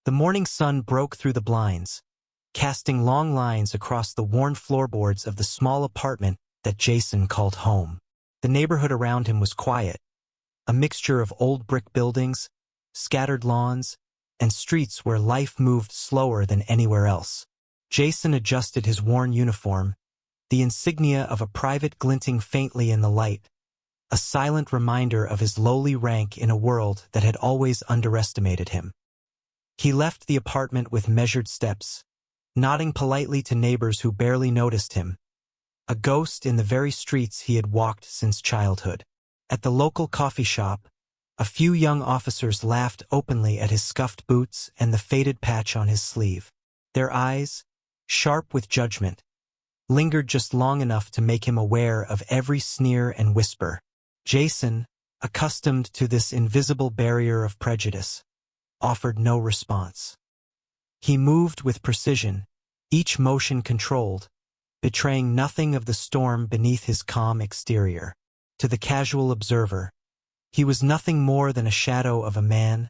The morning sun broke through the blinds, casting long lines across the worn floorboards of the small apartment that Jason called home. The neighborhood around him was quiet, a mixture of old brick buildings, scattered lawns, and streets where life moved slower than anywhere else. Jason adjusted his worn uniform, the insignia of a private glinting faintly in the light, a silent reminder of his lowly rank in a world that had always underestimated him. He left the apartment with measured steps, nodding politely to neighbors who barely noticed him, a ghost in the very streets he had walked since childhood. At the local coffee shop, a few young officers laughed openly at his scuffed boots and the faded patch on his sleeve. Their eyes, sharp with judgment, lingered just long enough to make him aware of every sneer and whisper. Jason, accustomed to this invisible barrier of prejudice, offered no response. He moved with precision, each motion controlled, betraying nothing of the storm beneath his calm exterior. To the casual observer, he was nothing more than a shadow of a man,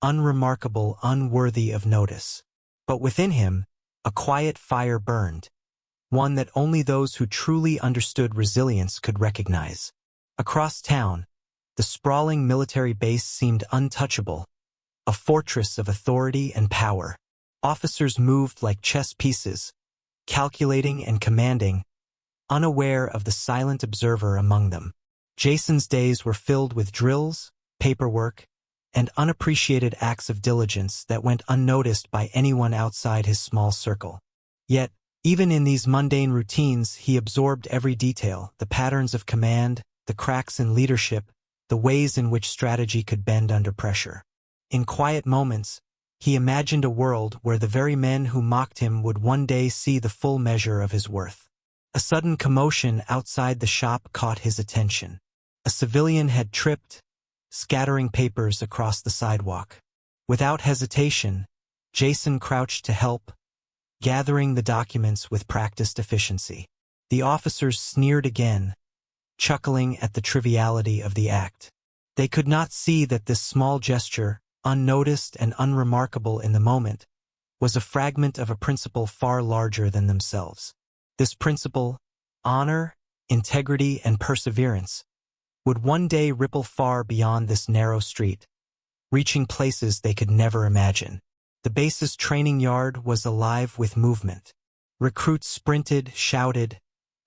unremarkable, unworthy of notice. But within him, a quiet fire burned, one that only those who truly understood resilience could recognize. Across town, the sprawling military base seemed untouchable, a fortress of authority and power. Officers moved like chess pieces, calculating and commanding, unaware of the silent observer among them. Jason's days were filled with drills, paperwork, and unappreciated acts of diligence that went unnoticed by anyone outside his small circle. Yet, even in these mundane routines, he absorbed every detail, the patterns of command, the cracks in leadership, the ways in which strategy could bend under pressure. In quiet moments, he imagined a world where the very men who mocked him would one day see the full measure of his worth. A sudden commotion outside the shop caught his attention. A civilian had tripped, scattering papers across the sidewalk. Without hesitation, Jason crouched to help, gathering the documents with practiced efficiency. The officers sneered again, chuckling at the triviality of the act. They could not see that this small gesture, unnoticed and unremarkable in the moment, was a fragment of a principle far larger than themselves. This principle, honor, integrity, and perseverance, would one day ripple far beyond this narrow street, reaching places they could never imagine. The base's training yard was alive with movement. Recruits sprinted, shouted,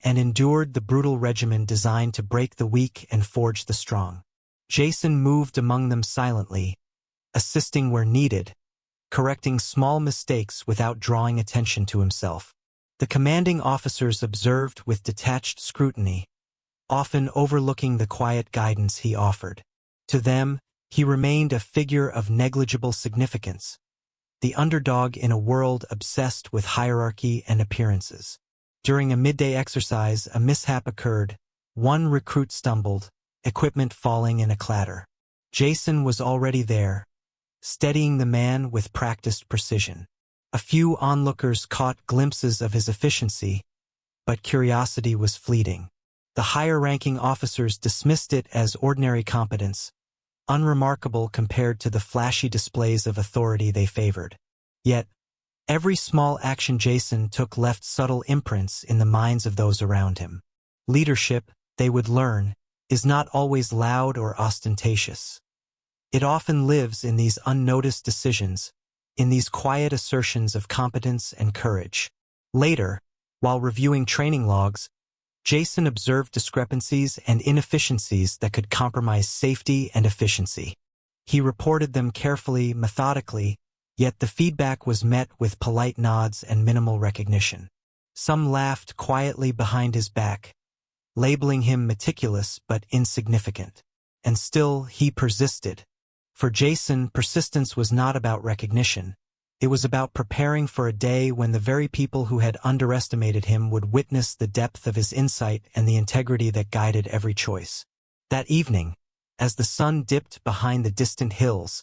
and endured the brutal regimen designed to break the weak and forge the strong. Jason moved among them silently, assisting where needed, correcting small mistakes without drawing attention to himself. The commanding officers observed with detached scrutiny, often overlooking the quiet guidance he offered. To them, he remained a figure of negligible significance, the underdog in a world obsessed with hierarchy and appearances. During a midday exercise, a mishap occurred. One recruit stumbled, equipment falling in a clatter. Jason was already there, steadying the man with practiced precision. A few onlookers caught glimpses of his efficiency, but curiosity was fleeting. The higher-ranking officers dismissed it as ordinary competence, unremarkable compared to the flashy displays of authority they favored. Yet, every small action Jason took left subtle imprints in the minds of those around him. Leadership, they would learn, is not always loud or ostentatious. It often lives in these unnoticed decisions, in these quiet assertions of competence and courage. Later, while reviewing training logs, Jason observed discrepancies and inefficiencies that could compromise safety and efficiency. He reported them carefully, methodically, yet the feedback was met with polite nods and minimal recognition. Some laughed quietly behind his back, labeling him meticulous but insignificant. And still, he persisted. For Jason, persistence was not about recognition. It was about preparing for a day when the very people who had underestimated him would witness the depth of his insight and the integrity that guided every choice. That evening, as the sun dipped behind the distant hills,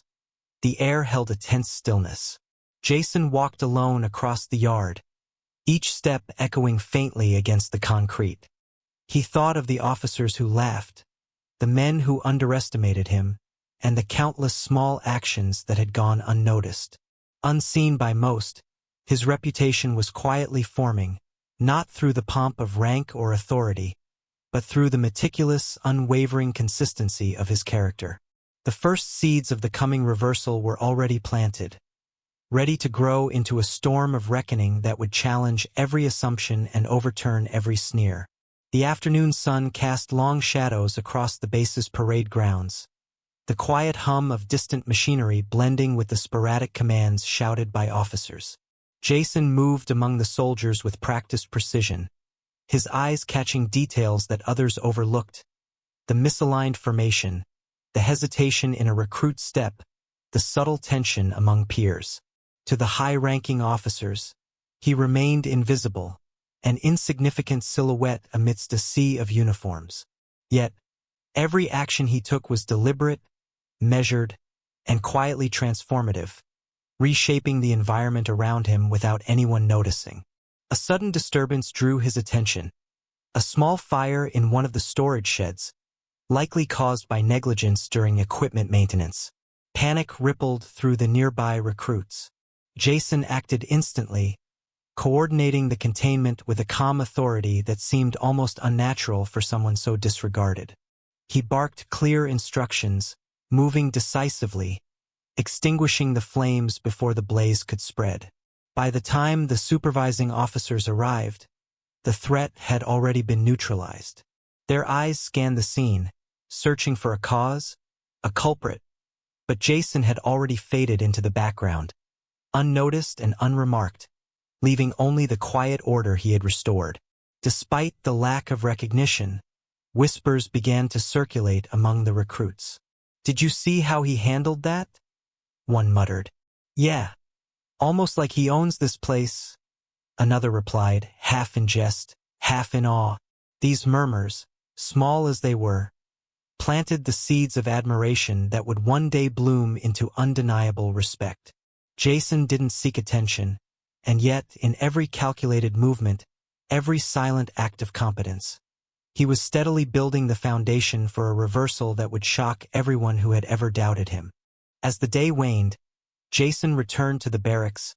the air held a tense stillness. Jason walked alone across the yard, each step echoing faintly against the concrete. He thought of the officers who laughed, the men who underestimated him, and the countless small actions that had gone unnoticed. Unseen by most, his reputation was quietly forming, not through the pomp of rank or authority, but through the meticulous, unwavering consistency of his character. The first seeds of the coming reversal were already planted, ready to grow into a storm of reckoning that would challenge every assumption and overturn every sneer. The afternoon sun cast long shadows across the base's parade grounds, the quiet hum of distant machinery blending with the sporadic commands shouted by officers. Jason moved among the soldiers with practiced precision, his eyes catching details that others overlooked: the misaligned formation, the hesitation in a recruit's step, the subtle tension among peers. To the high-ranking officers, he remained invisible, an insignificant silhouette amidst a sea of uniforms. Yet, every action he took was deliberate, measured, and quietly transformative, reshaping the environment around him without anyone noticing. A sudden disturbance drew his attention. A small fire in one of the storage sheds, likely caused by negligence during equipment maintenance. Panic rippled through the nearby recruits. Jason acted instantly, coordinating the containment with a calm authority that seemed almost unnatural for someone so disregarded. He barked clear instructions, moving decisively, extinguishing the flames before the blaze could spread. By the time the supervising officers arrived, the threat had already been neutralized. Their eyes scanned the scene, searching for a cause, a culprit, but Jason had already faded into the background, unnoticed and unremarked, leaving only the quiet order he had restored. Despite the lack of recognition, whispers began to circulate among the recruits. "Did you see how he handled that?" one muttered. "Yeah. Almost like he owns this place," another replied, half in jest, half in awe. These murmurs, small as they were, planted the seeds of admiration that would one day bloom into undeniable respect. Jason didn't seek attention, and yet, in every calculated movement, every silent act of competence, he was steadily building the foundation for a reversal that would shock everyone who had ever doubted him. As the day waned, Jason returned to the barracks,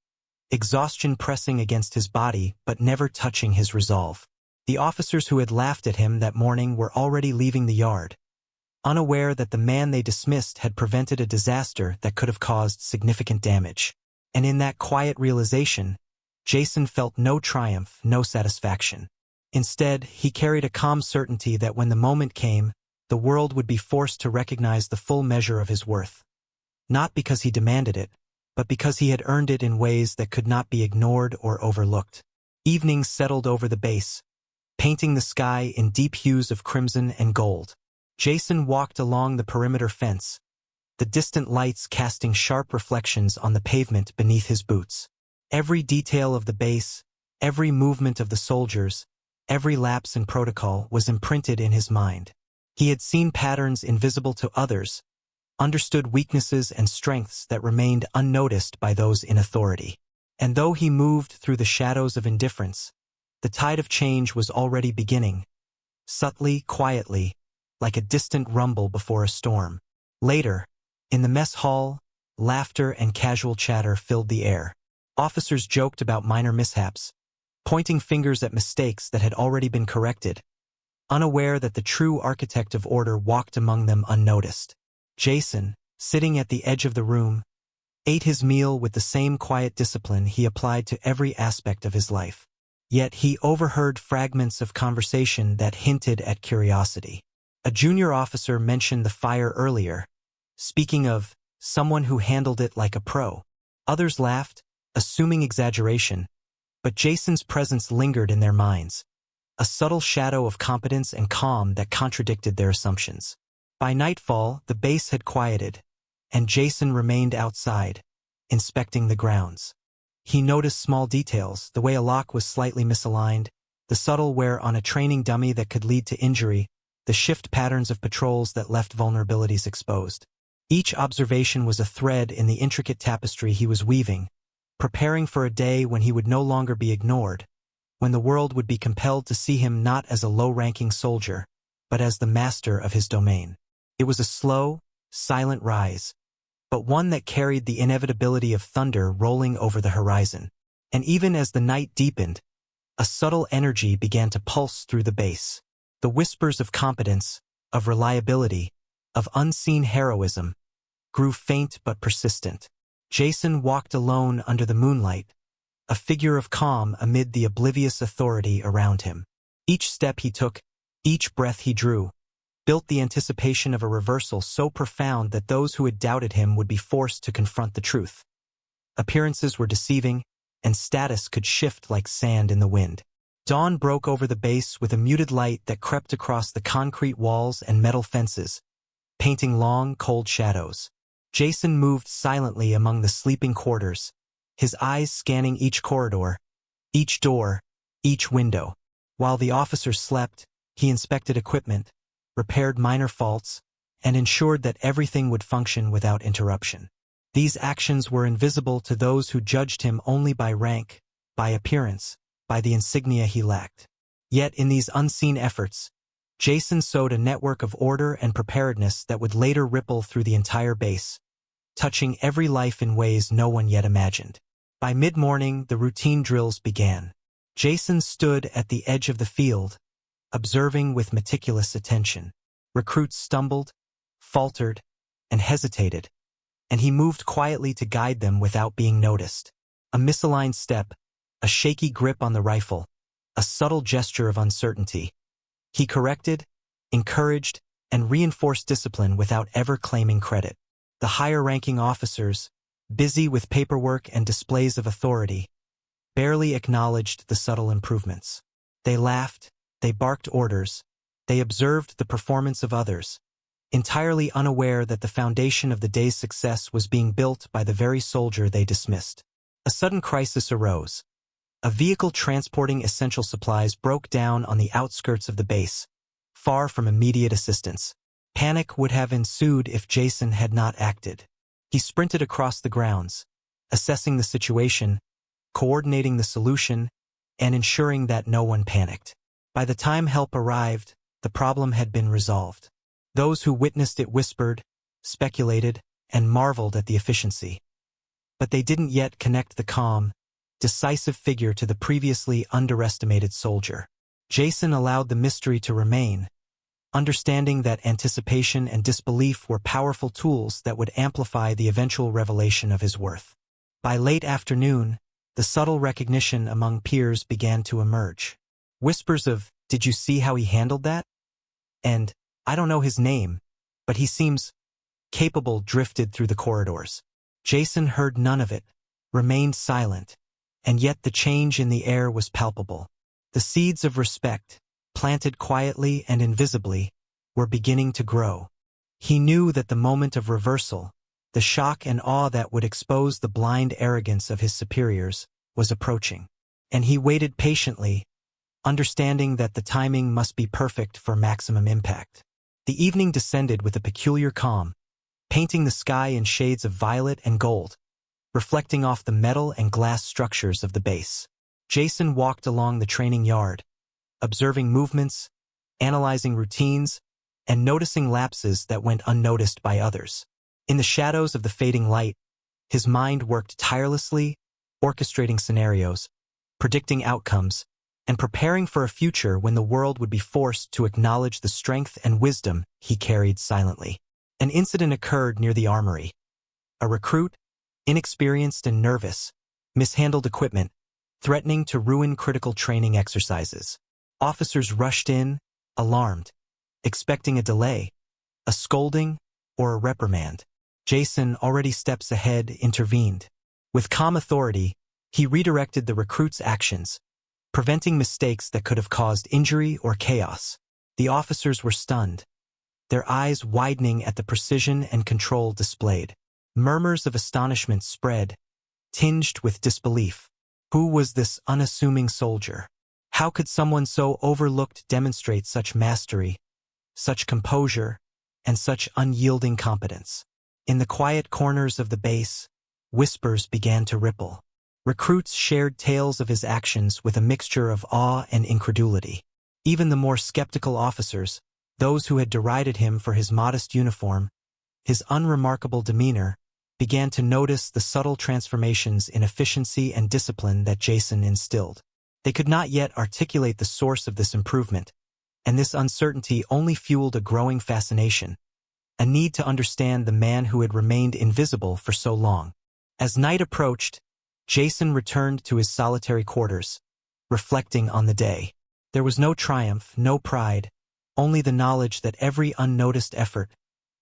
exhaustion pressing against his body but never touching his resolve. The officers who had laughed at him that morning were already leaving the yard, unaware that the man they dismissed had prevented a disaster that could have caused significant damage. And in that quiet realization, Jason felt no triumph, no satisfaction. Instead, he carried a calm certainty that when the moment came, the world would be forced to recognize the full measure of his worth. Not because he demanded it, but because he had earned it in ways that could not be ignored or overlooked. Evening settled over the base, painting the sky in deep hues of crimson and gold. Jason walked along the perimeter fence, the distant lights casting sharp reflections on the pavement beneath his boots. Every detail of the base, every movement of the soldiers, every lapse in protocol was imprinted in his mind. He had seen patterns invisible to others, understood weaknesses and strengths that remained unnoticed by those in authority. And though he moved through the shadows of indifference, the tide of change was already beginning, subtly, quietly, like a distant rumble before a storm. Later, in the mess hall, laughter and casual chatter filled the air. Officers joked about minor mishaps, pointing fingers at mistakes that had already been corrected, unaware that the true architect of order walked among them unnoticed. Jason, sitting at the edge of the room, ate his meal with the same quiet discipline he applied to every aspect of his life. Yet he overheard fragments of conversation that hinted at curiosity. A junior officer mentioned the fire earlier, speaking of someone who handled it like a pro. Others laughed, assuming exaggeration, but Jason's presence lingered in their minds, a subtle shadow of competence and calm that contradicted their assumptions. By nightfall, the base had quieted, and Jason remained outside, inspecting the grounds. He noticed small details, the way a lock was slightly misaligned, the subtle wear on a training dummy that could lead to injury, the shift patterns of patrols that left vulnerabilities exposed. Each observation was a thread in the intricate tapestry he was weaving, preparing for a day when he would no longer be ignored, when the world would be compelled to see him not as a low-ranking soldier, but as the master of his domain. It was a slow, silent rise, but one that carried the inevitability of thunder rolling over the horizon. And even as the night deepened, a subtle energy began to pulse through the base. The whispers of competence, of reliability, of unseen heroism, grew faint but persistent. Jason walked alone under the moonlight, a figure of calm amid the oblivious authority around him. Each step he took, each breath he drew, built the anticipation of a reversal so profound that those who had doubted him would be forced to confront the truth. Appearances were deceiving, and status could shift like sand in the wind. Dawn broke over the base with a muted light that crept across the concrete walls and metal fences, painting long, cold shadows. Jason moved silently among the sleeping quarters, his eyes scanning each corridor, each door, each window. While the officers slept, he inspected equipment, repaired minor faults, and ensured that everything would function without interruption. These actions were invisible to those who judged him only by rank, by appearance, by the insignia he lacked. Yet in these unseen efforts, Jason sowed a network of order and preparedness that would later ripple through the entire base, touching every life in ways no one yet imagined. By mid-morning, the routine drills began. Jason stood at the edge of the field, observing with meticulous attention. Recruits stumbled, faltered, and hesitated, and he moved quietly to guide them without being noticed. A misaligned step, a shaky grip on the rifle, a subtle gesture of uncertainty. He corrected, encouraged, and reinforced discipline without ever claiming credit. The higher-ranking officers, busy with paperwork and displays of authority, barely acknowledged the subtle improvements. They laughed, they barked orders, they observed the performance of others, entirely unaware that the foundation of the day's success was being built by the very soldier they dismissed. A sudden crisis arose. A vehicle transporting essential supplies broke down on the outskirts of the base, far from immediate assistance. Panic would have ensued if Jason had not acted. He sprinted across the grounds, assessing the situation, coordinating the solution, and ensuring that no one panicked. By the time help arrived, the problem had been resolved. Those who witnessed it whispered, speculated, and marveled at the efficiency. But they didn't yet connect the calm, decisive figure to the previously underestimated soldier. Jason allowed the mystery to remain, understanding that anticipation and disbelief were powerful tools that would amplify the eventual revelation of his worth. By late afternoon, the subtle recognition among peers began to emerge. Whispers of, "Did you see how he handled that?" and "I don't know his name, but he seems capable," drifted through the corridors. Jason heard none of it, remained silent, and yet the change in the air was palpable. The seeds of respect, planted quietly and invisibly, were beginning to grow. He knew that the moment of reversal, the shock and awe that would expose the blind arrogance of his superiors, was approaching. And he waited patiently, understanding that the timing must be perfect for maximum impact. The evening descended with a peculiar calm, painting the sky in shades of violet and gold, reflecting off the metal and glass structures of the base. Jason walked along the training yard, observing movements, analyzing routines, and noticing lapses that went unnoticed by others. In the shadows of the fading light, his mind worked tirelessly, orchestrating scenarios, predicting outcomes, and preparing for a future when the world would be forced to acknowledge the strength and wisdom he carried silently. An incident occurred near the armory. A recruit, inexperienced and nervous, mishandled equipment, threatening to ruin critical training exercises. Officers rushed in, alarmed, expecting a delay, a scolding, or a reprimand. Jason, already steps ahead, intervened. With calm authority, he redirected the recruit's actions, preventing mistakes that could have caused injury or chaos. The officers were stunned, their eyes widening at the precision and control displayed. Murmurs of astonishment spread, tinged with disbelief. Who was this unassuming soldier? How could someone so overlooked demonstrate such mastery, such composure, and such unyielding competence? In the quiet corners of the base, whispers began to ripple. Recruits shared tales of his actions with a mixture of awe and incredulity. Even the more skeptical officers, those who had derided him for his modest uniform, his unremarkable demeanor, began to notice the subtle transformations in efficiency and discipline that Jason instilled. They could not yet articulate the source of this improvement, and this uncertainty only fueled a growing fascination, a need to understand the man who had remained invisible for so long. As night approached, Jason returned to his solitary quarters, reflecting on the day. There was no triumph, no pride, only the knowledge that every unnoticed effort,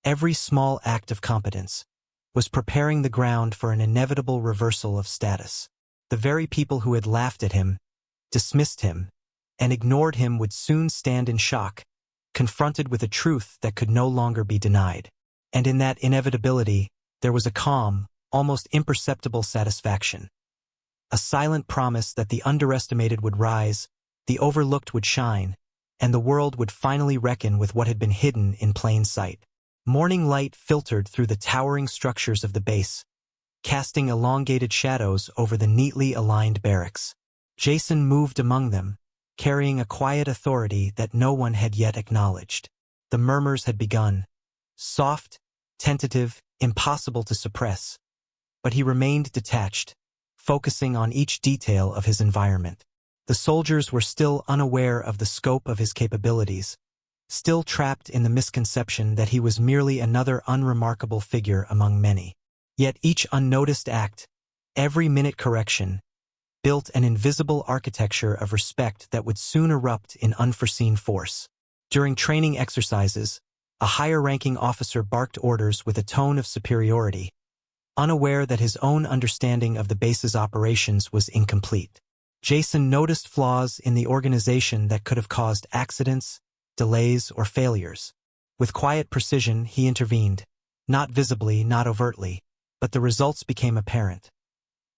every small act of competence, was preparing the ground for an inevitable reversal of status. The very people who had laughed at him, dismissed him, and ignored him would soon stand in shock, confronted with a truth that could no longer be denied. And in that inevitability, there was a calm, almost imperceptible satisfaction. A silent promise that the underestimated would rise, the overlooked would shine, and the world would finally reckon with what had been hidden in plain sight. Morning light filtered through the towering structures of the base, casting elongated shadows over the neatly aligned barracks. Jason moved among them, carrying a quiet authority that no one had yet acknowledged. The murmurs had begun, soft, tentative, impossible to suppress. But he remained detached, focusing on each detail of his environment. The soldiers were still unaware of the scope of his capabilities, still trapped in the misconception that he was merely another unremarkable figure among many. Yet each unnoticed act, every minute correction, built an invisible architecture of respect that would soon erupt in unforeseen force. During training exercises, a higher-ranking officer barked orders with a tone of superiority, unaware that his own understanding of the base's operations was incomplete. Jason noticed flaws in the organization that could have caused accidents, delays, or failures. With quiet precision, he intervened, not visibly, not overtly, but the results became apparent.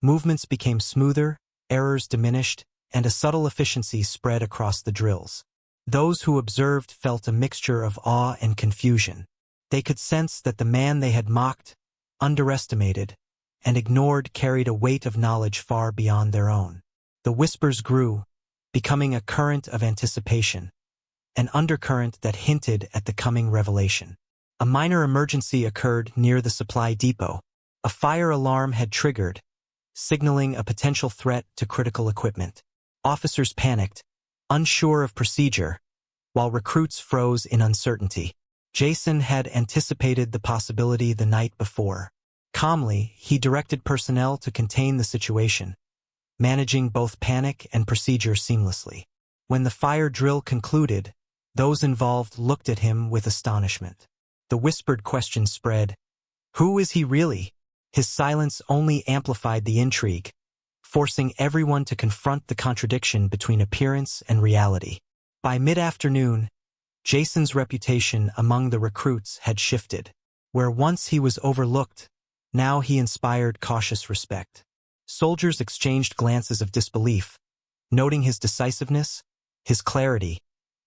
Movements became smoother, errors diminished, and a subtle efficiency spread across the drills. Those who observed felt a mixture of awe and confusion. They could sense that the man they had mocked, underestimated, and ignored carried a weight of knowledge far beyond their own. The whispers grew, becoming a current of anticipation, an undercurrent that hinted at the coming revelation. A minor emergency occurred near the supply depot. A fire alarm had triggered, signaling a potential threat to critical equipment. Officers panicked, unsure of procedure, while recruits froze in uncertainty. Jason had anticipated the possibility the night before. Calmly, he directed personnel to contain the situation, managing both panic and procedure seamlessly. When the fire drill concluded, those involved looked at him with astonishment. The whispered question spread, "Who is he really?" His silence only amplified the intrigue, forcing everyone to confront the contradiction between appearance and reality. By mid-afternoon, Jason's reputation among the recruits had shifted. Where once he was overlooked, now he inspired cautious respect. Soldiers exchanged glances of disbelief, noting his decisiveness, his clarity,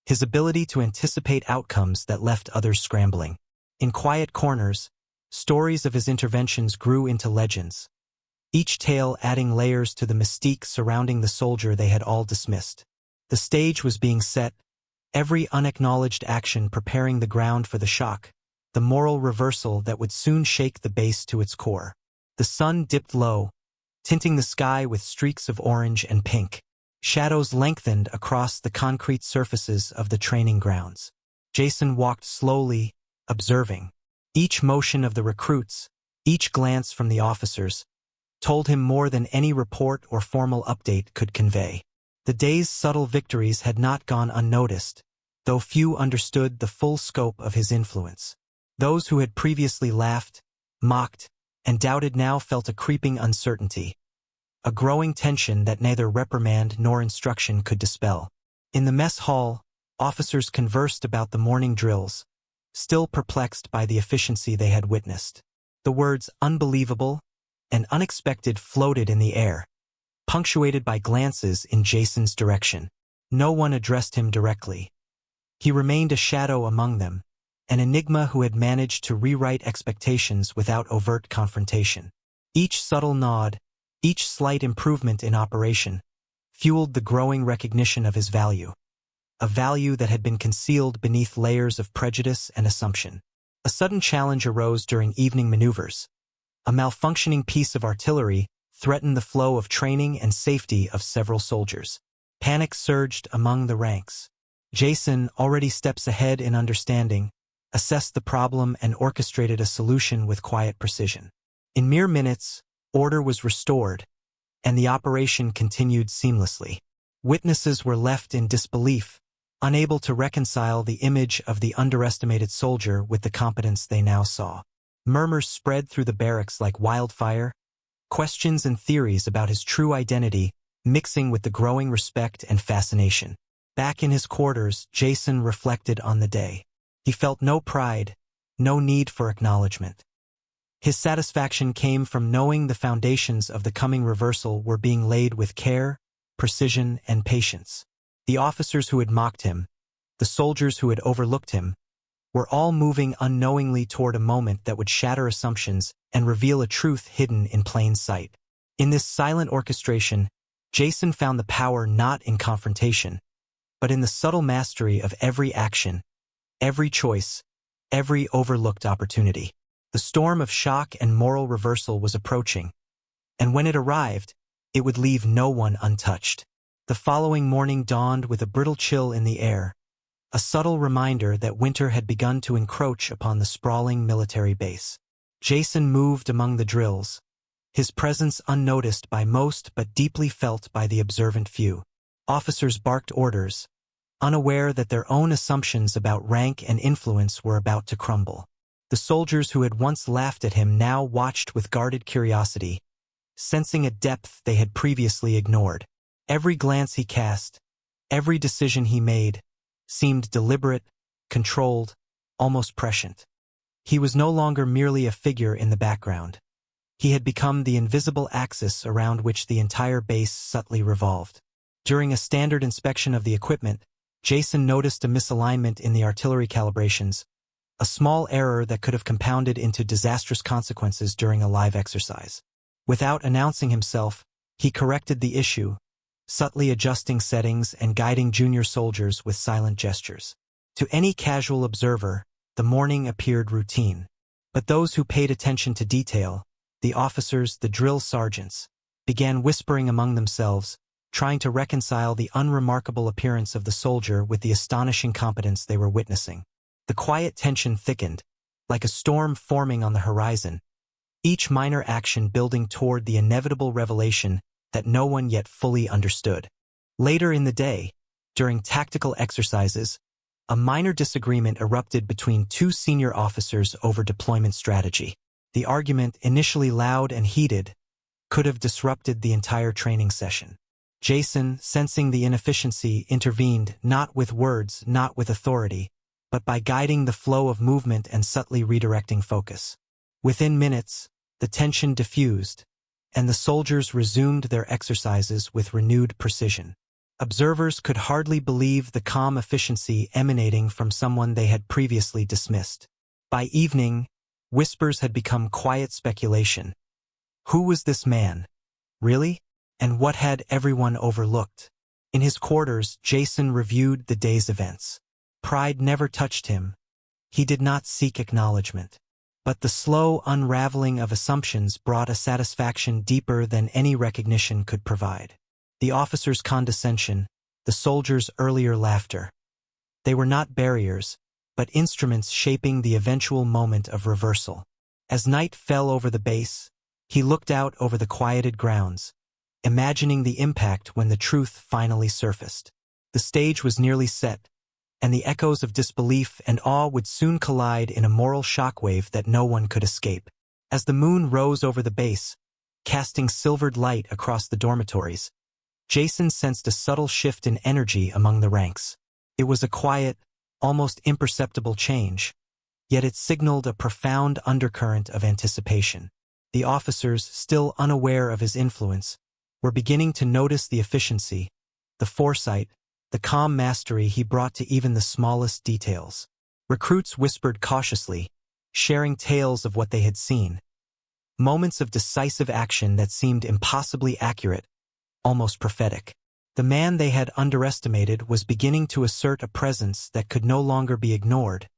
his ability to anticipate outcomes that left others scrambling. In quiet corners, stories of his interventions grew into legends, each tale adding layers to the mystique surrounding the soldier they had all dismissed. The stage was being set, every unacknowledged action preparing the ground for the shock, the moral reversal that would soon shake the base to its core. The sun dipped low, tinting the sky with streaks of orange and pink. Shadows lengthened across the concrete surfaces of the training grounds. Jason walked slowly, observing. Each motion of the recruits, each glance from the officers, told him more than any report or formal update could convey. The day's subtle victories had not gone unnoticed, though few understood the full scope of his influence. Those who had previously laughed, mocked, and doubted now felt a creeping uncertainty, a growing tension that neither reprimand nor instruction could dispel. In the mess hall, officers conversed about the morning drills, still perplexed by the efficiency they had witnessed. The words unbelievable and unexpected floated in the air, punctuated by glances in Jason's direction. No one addressed him directly. He remained a shadow among them, an enigma who had managed to rewrite expectations without overt confrontation. Each subtle nod, each slight improvement in operation, fueled the growing recognition of his value, a value that had been concealed beneath layers of prejudice and assumption. A sudden challenge arose during evening maneuvers. A malfunctioning piece of artillery threatened the flow of training and safety of several soldiers. Panic surged among the ranks. Jason, already steps ahead in understanding, assessed the problem and orchestrated a solution with quiet precision. In mere minutes, order was restored, and the operation continued seamlessly. Witnesses were left in disbelief, unable to reconcile the image of the underestimated soldier with the competence they now saw. Murmurs spread through the barracks like wildfire, questions and theories about his true identity mixing with the growing respect and fascination. Back in his quarters, Jason reflected on the day. He felt no pride, no need for acknowledgement. His satisfaction came from knowing the foundations of the coming reversal were being laid with care, precision, and patience. The officers who had mocked him, the soldiers who had overlooked him, were all moving unknowingly toward a moment that would shatter assumptions and reveal a truth hidden in plain sight. In this silent orchestration, Jason found the power not in confrontation, but in the subtle mastery of every action, every choice, every overlooked opportunity. The storm of shock and moral reversal was approaching, and when it arrived, it would leave no one untouched. The following morning dawned with a brittle chill in the air, a subtle reminder that winter had begun to encroach upon the sprawling military base. Jason moved among the drills, his presence unnoticed by most but deeply felt by the observant few. Officers barked orders, unaware that their own assumptions about rank and influence were about to crumble. The soldiers who had once laughed at him now watched with guarded curiosity, sensing a depth they had previously ignored. Every glance he cast, every decision he made, seemed deliberate, controlled, almost prescient. He was no longer merely a figure in the background. He had become the invisible axis around which the entire base subtly revolved. During a standard inspection of the equipment, Jason noticed a misalignment in the artillery calibrations, a small error that could have compounded into disastrous consequences during a live exercise. Without announcing himself, he corrected the issue, subtly adjusting settings and guiding junior soldiers with silent gestures. To any casual observer, the morning appeared routine. But those who paid attention to detail, the officers, the drill sergeants, began whispering among themselves, trying to reconcile the unremarkable appearance of the soldier with the astonishing competence they were witnessing. The quiet tension thickened, like a storm forming on the horizon, each minor action building toward the inevitable revelation that no one yet fully understood. Later in the day, during tactical exercises, a minor disagreement erupted between two senior officers over deployment strategy. The argument, initially loud and heated, could have disrupted the entire training session. Jason, sensing the inefficiency, intervened, not with words, not with authority, but by guiding the flow of movement and subtly redirecting focus. Within minutes, the tension diffused, and the soldiers resumed their exercises with renewed precision. Observers could hardly believe the calm efficiency emanating from someone they had previously dismissed. By evening, whispers had become quiet speculation. Who was this man? Really? And what had everyone overlooked? In his quarters, Jason reviewed the day's events. Pride never touched him. He did not seek acknowledgement. But the slow unraveling of assumptions brought a satisfaction deeper than any recognition could provide. The officer's condescension, the soldier's earlier laughter. They were not barriers, but instruments shaping the eventual moment of reversal. As night fell over the base, he looked out over the quieted grounds, imagining the impact when the truth finally surfaced. The stage was nearly set, and the echoes of disbelief and awe would soon collide in a moral shockwave that no one could escape. As the moon rose over the base, casting silvered light across the dormitories, Jason sensed a subtle shift in energy among the ranks. It was a quiet, almost imperceptible change, yet it signaled a profound undercurrent of anticipation. The officers, still unaware of his influence, were beginning to notice the efficiency, the foresight, the calm mastery he brought to even the smallest details. Recruits whispered cautiously, sharing tales of what they had seen. Moments of decisive action that seemed impossibly accurate, almost prophetic. The man they had underestimated was beginning to assert a presence that could no longer be ignored,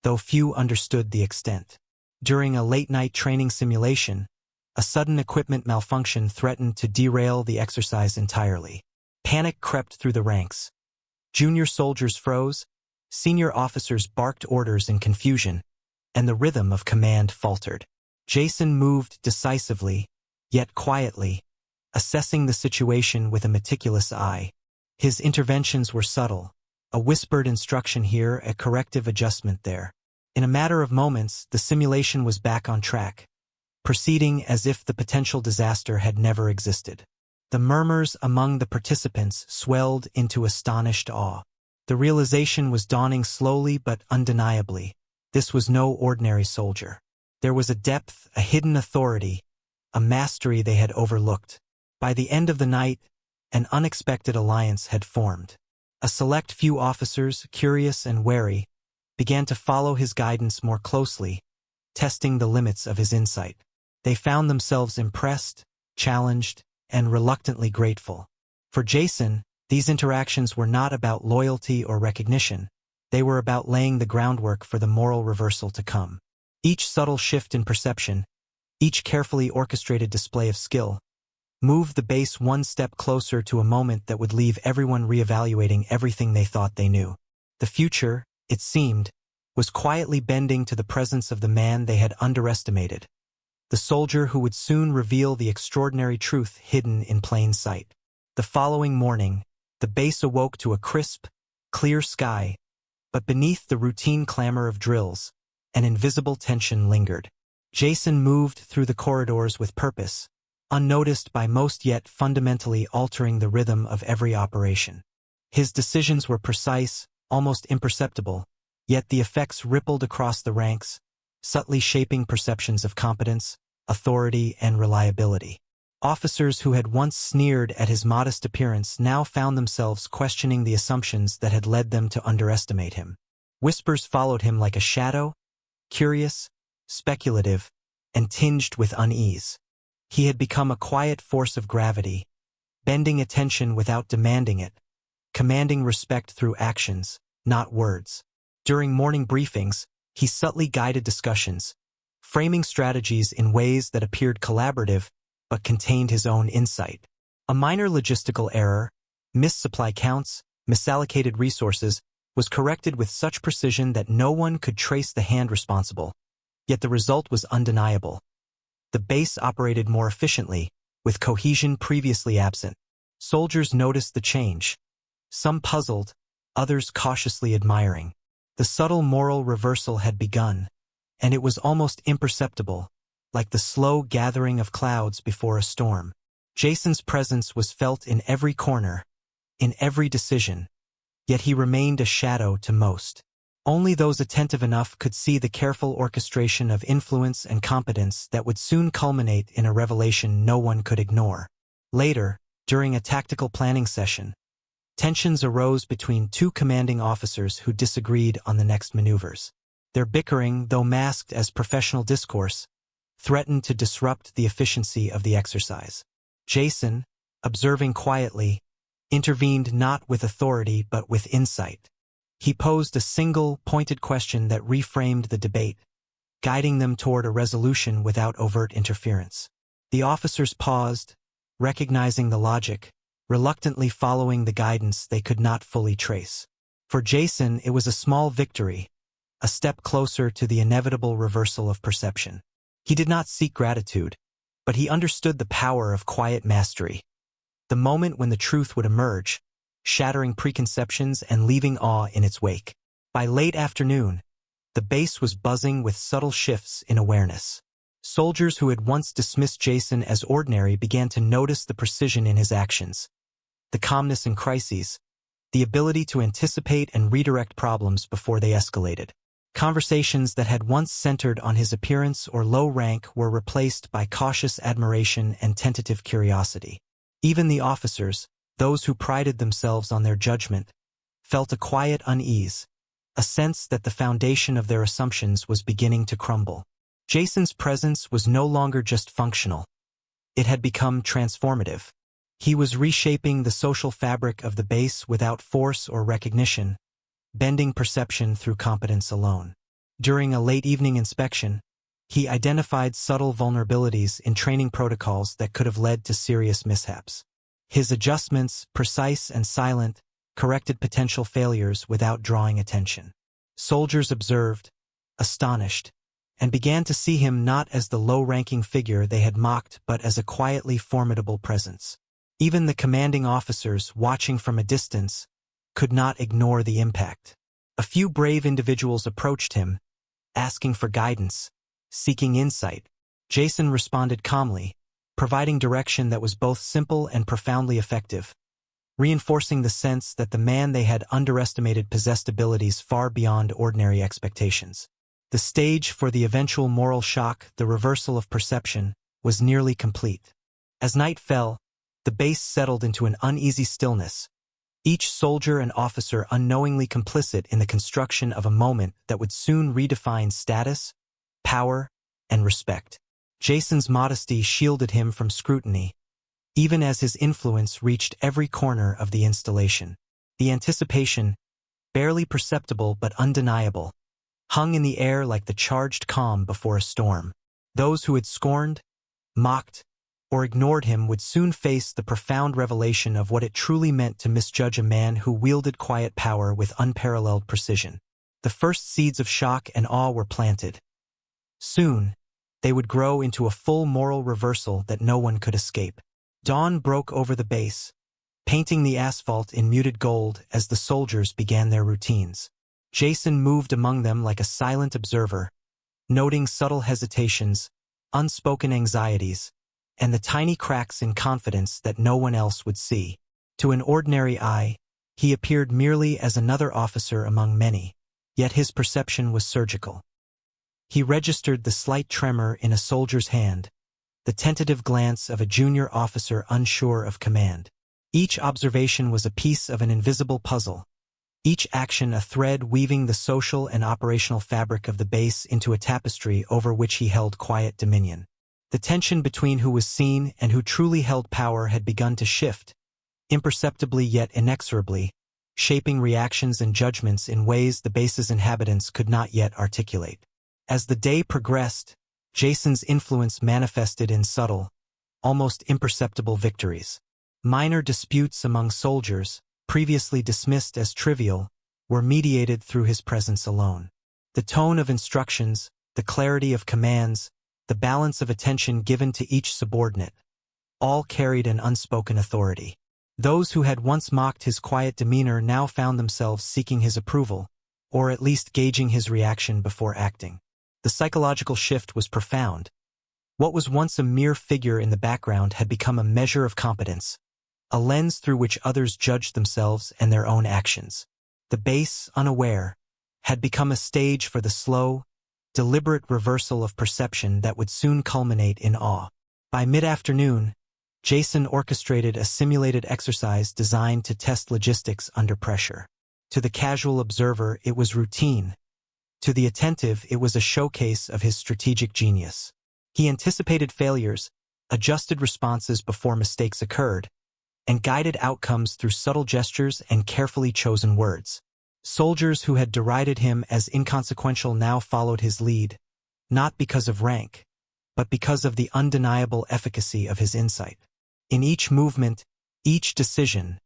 though few understood the extent. During a late-night training simulation, a sudden equipment malfunction threatened to derail the exercise entirely. Panic crept through the ranks. Junior soldiers froze, senior officers barked orders in confusion, and the rhythm of command faltered. Jason moved decisively, yet quietly, assessing the situation with a meticulous eye. His interventions were subtle, a whispered instruction here, a corrective adjustment there. In a matter of moments, the simulation was back on track, proceeding as if the potential disaster had never existed. The murmurs among the participants swelled into astonished awe. The realization was dawning slowly but undeniably. This was no ordinary soldier. There was a depth, a hidden authority, a mastery they had overlooked. By the end of the night, an unexpected alliance had formed. A select few officers, curious and wary, began to follow his guidance more closely, testing the limits of his insight. They found themselves impressed, challenged, and reluctantly grateful. For Jason, these interactions were not about loyalty or recognition. They were about laying the groundwork for the moral reversal to come. Each subtle shift in perception, each carefully orchestrated display of skill, moved the base one step closer to a moment that would leave everyone reevaluating everything they thought they knew. The future, it seemed, was quietly bending to the presence of the man they had underestimated, the soldier who would soon reveal the extraordinary truth hidden in plain sight. The following morning, the base awoke to a crisp, clear sky, but beneath the routine clamor of drills, an invisible tension lingered. Jason moved through the corridors with purpose, unnoticed by most yet fundamentally altering the rhythm of every operation. His decisions were precise, almost imperceptible, yet the effects rippled across the ranks, subtly shaping perceptions of competence, authority, and reliability. Officers who had once sneered at his modest appearance now found themselves questioning the assumptions that had led them to underestimate him. Whispers followed him like a shadow, curious, speculative, and tinged with unease. He had become a quiet force of gravity, bending attention without demanding it, commanding respect through actions, not words. During morning briefings, he subtly guided discussions, framing strategies in ways that appeared collaborative but contained his own insight. A minor logistical error, missed supply counts, misallocated resources, was corrected with such precision that no one could trace the hand responsible, yet the result was undeniable. The base operated more efficiently, with cohesion previously absent. Soldiers noticed the change, some puzzled, others cautiously admiring. The subtle moral reversal had begun, and it was almost imperceptible, like the slow gathering of clouds before a storm. Jason's presence was felt in every corner, in every decision, yet he remained a shadow to most. Only those attentive enough could see the careful orchestration of influence and competence that would soon culminate in a revelation no one could ignore. Later, during a tactical planning session, tensions arose between two commanding officers who disagreed on the next maneuvers. Their bickering, though masked as professional discourse, threatened to disrupt the efficiency of the exercise. Jason, observing quietly, intervened not with authority but with insight. He posed a single, pointed question that reframed the debate, guiding them toward a resolution without overt interference. The officers paused, recognizing the logic, reluctantly following the guidance they could not fully trace. For Jason, it was a small victory, a step closer to the inevitable reversal of perception. He did not seek gratitude, but he understood the power of quiet mastery. The moment when the truth would emerge, shattering preconceptions and leaving awe in its wake. By late afternoon, the base was buzzing with subtle shifts in awareness. Soldiers who had once dismissed Jason as ordinary began to notice the precision in his actions, the calmness in crises, the ability to anticipate and redirect problems before they escalated. Conversations that had once centered on his appearance or low rank were replaced by cautious admiration and tentative curiosity. Even the officers, those who prided themselves on their judgment, felt a quiet unease, a sense that the foundation of their assumptions was beginning to crumble. Jason's presence was no longer just functional. It had become transformative. He was reshaping the social fabric of the base without force or recognition, bending perception through competence alone. During a late evening inspection, He identified subtle vulnerabilities in training protocols that could have led to serious mishaps. His adjustments, precise and silent, corrected potential failures without drawing attention. Soldiers observed, astonished, and began to see him not as the low-ranking figure they had mocked but as a quietly formidable presence. Even the commanding officers, watching from a distance, could not ignore the impact. A few brave individuals approached him, asking for guidance, seeking insight. Jason responded calmly, providing direction that was both simple and profoundly effective, reinforcing the sense that the man they had underestimated possessed abilities far beyond ordinary expectations. The stage for the eventual moral shock, the reversal of perception, was nearly complete. As night fell, the base settled into an uneasy stillness, each soldier and officer unknowingly complicit in the construction of a moment that would soon redefine status, power, and respect. Jason's modesty shielded him from scrutiny, even as his influence reached every corner of the installation. The anticipation, barely perceptible but undeniable, hung in the air like the charged calm before a storm. Those who had scorned, mocked, or ignored him would soon face the profound revelation of what it truly meant to misjudge a man who wielded quiet power with unparalleled precision. The first seeds of shock and awe were planted. Soon, they would grow into a full moral reversal that no one could escape. Dawn broke over the base, painting the asphalt in muted gold as the soldiers began their routines. Jason moved among them like a silent observer, noting subtle hesitations, unspoken anxieties, and the tiny cracks in confidence that no one else would see. To an ordinary eye, he appeared merely as another officer among many, yet his perception was surgical. He registered the slight tremor in a soldier's hand, the tentative glance of a junior officer unsure of command. Each observation was a piece of an invisible puzzle, each action a thread weaving the social and operational fabric of the base into a tapestry over which he held quiet dominion. The tension between who was seen and who truly held power had begun to shift, imperceptibly yet inexorably, shaping reactions and judgments in ways the base's inhabitants could not yet articulate. As the day progressed, Jason's influence manifested in subtle, almost imperceptible victories. Minor disputes among soldiers, previously dismissed as trivial, were mediated through his presence alone. The tone of instructions, the clarity of commands, the balance of attention given to each subordinate, all carried an unspoken authority. Those who had once mocked his quiet demeanor now found themselves seeking his approval, or at least gauging his reaction before acting. The psychological shift was profound. What was once a mere figure in the background had become a measure of competence, a lens through which others judged themselves and their own actions. The base, unaware, had become a stage for the slow, deliberate reversal of perception that would soon culminate in awe. By mid-afternoon, Jason orchestrated a simulated exercise designed to test logistics under pressure. To the casual observer, it was routine. To the attentive, it was a showcase of his strategic genius. He anticipated failures, adjusted responses before mistakes occurred, and guided outcomes through subtle gestures and carefully chosen words. Soldiers who had derided him as inconsequential now followed his lead, not because of rank, but because of the undeniable efficacy of his insight. In each movement, each decision,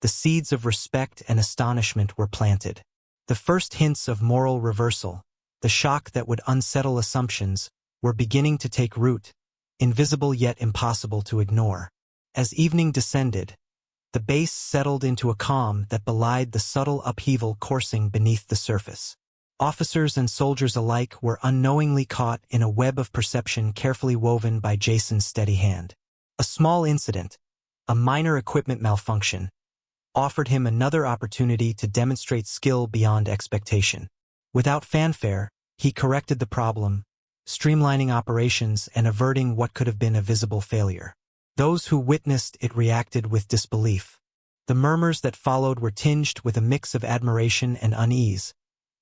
the seeds of respect and astonishment were planted. The first hints of moral reversal, the shock that would unsettle assumptions, were beginning to take root, invisible yet impossible to ignore. As evening descended, the base settled into a calm that belied the subtle upheaval coursing beneath the surface. Officers and soldiers alike were unknowingly caught in a web of perception carefully woven by Jason's steady hand. A small incident, a minor equipment malfunction, offered him another opportunity to demonstrate skill beyond expectation. Without fanfare, he corrected the problem, streamlining operations and averting what could have been a visible failure. Those who witnessed it reacted with disbelief. The murmurs that followed were tinged with a mix of admiration and unease,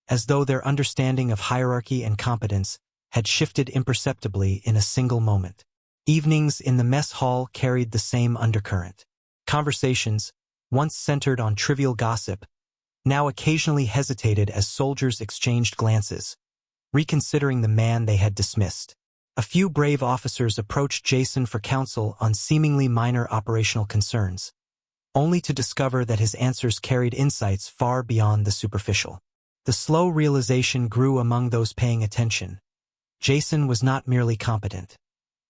as though their understanding of hierarchy and competence had shifted imperceptibly in a single moment. Evenings in the mess hall carried the same undercurrent. Conversations, once centered on trivial gossip, now occasionally hesitated as soldiers exchanged glances, reconsidering the man they had dismissed. A few brave officers approached Jason for counsel on seemingly minor operational concerns, only to discover that his answers carried insights far beyond the superficial. The slow realization grew among those paying attention. Jason was not merely competent.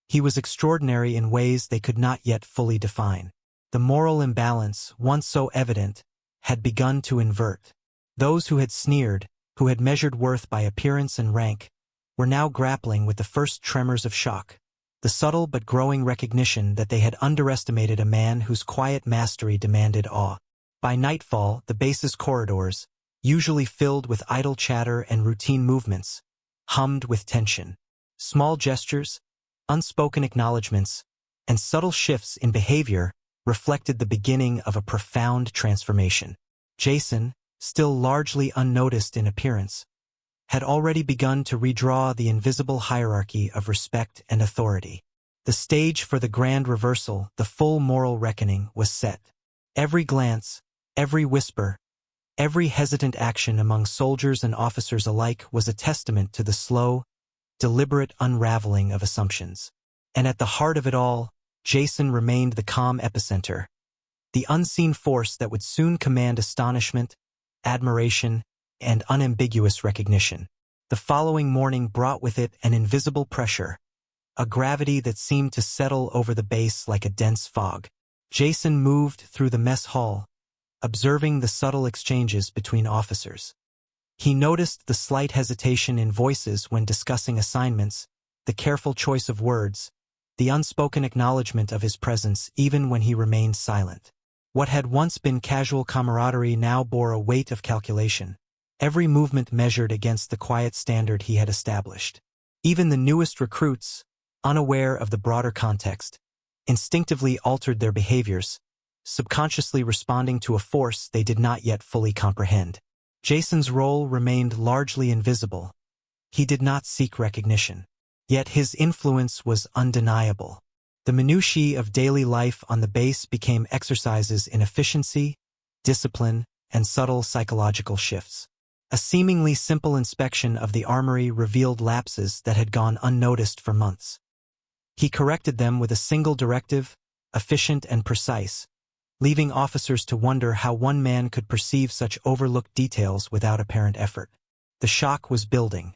He was extraordinary in ways they could not yet fully define. The moral imbalance, once so evident, had begun to invert. Those who had sneered, who had measured worth by appearance and rank, were now grappling with the first tremors of shock, the subtle but growing recognition that they had underestimated a man whose quiet mastery demanded awe. By nightfall, the base's corridors, usually filled with idle chatter and routine movements, hummed with tension. Small gestures, unspoken acknowledgments, and subtle shifts in behavior reflected the beginning of a profound transformation. Jason, still largely unnoticed in appearance, had already begun to redraw the invisible hierarchy of respect and authority. The stage for the grand reversal, the full moral reckoning, was set. Every glance, every whisper, every hesitant action among soldiers and officers alike was a testament to the slow, deliberate unraveling of assumptions. And at the heart of it all, Jason remained the calm epicenter, the unseen force that would soon command astonishment, admiration, and unambiguous recognition. The following morning brought with it an invisible pressure, a gravity that seemed to settle over the base like a dense fog. Jason moved through the mess hall, observing the subtle exchanges between officers. He noticed the slight hesitation in voices when discussing assignments, the careful choice of words, the unspoken acknowledgement of his presence even when he remained silent. What had once been casual camaraderie now bore a weight of calculation, every movement measured against the quiet standard he had established. Even the newest recruits, unaware of the broader context, instinctively altered their behaviors, subconsciously responding to a force they did not yet fully comprehend. Jason's role remained largely invisible. He did not seek recognition. Yet his influence was undeniable. The minutiae of daily life on the base became exercises in efficiency, discipline, and subtle psychological shifts. A seemingly simple inspection of the armory revealed lapses that had gone unnoticed for months. He corrected them with a single directive, efficient and precise, leaving officers to wonder how one man could perceive such overlooked details without apparent effort. The shock was building.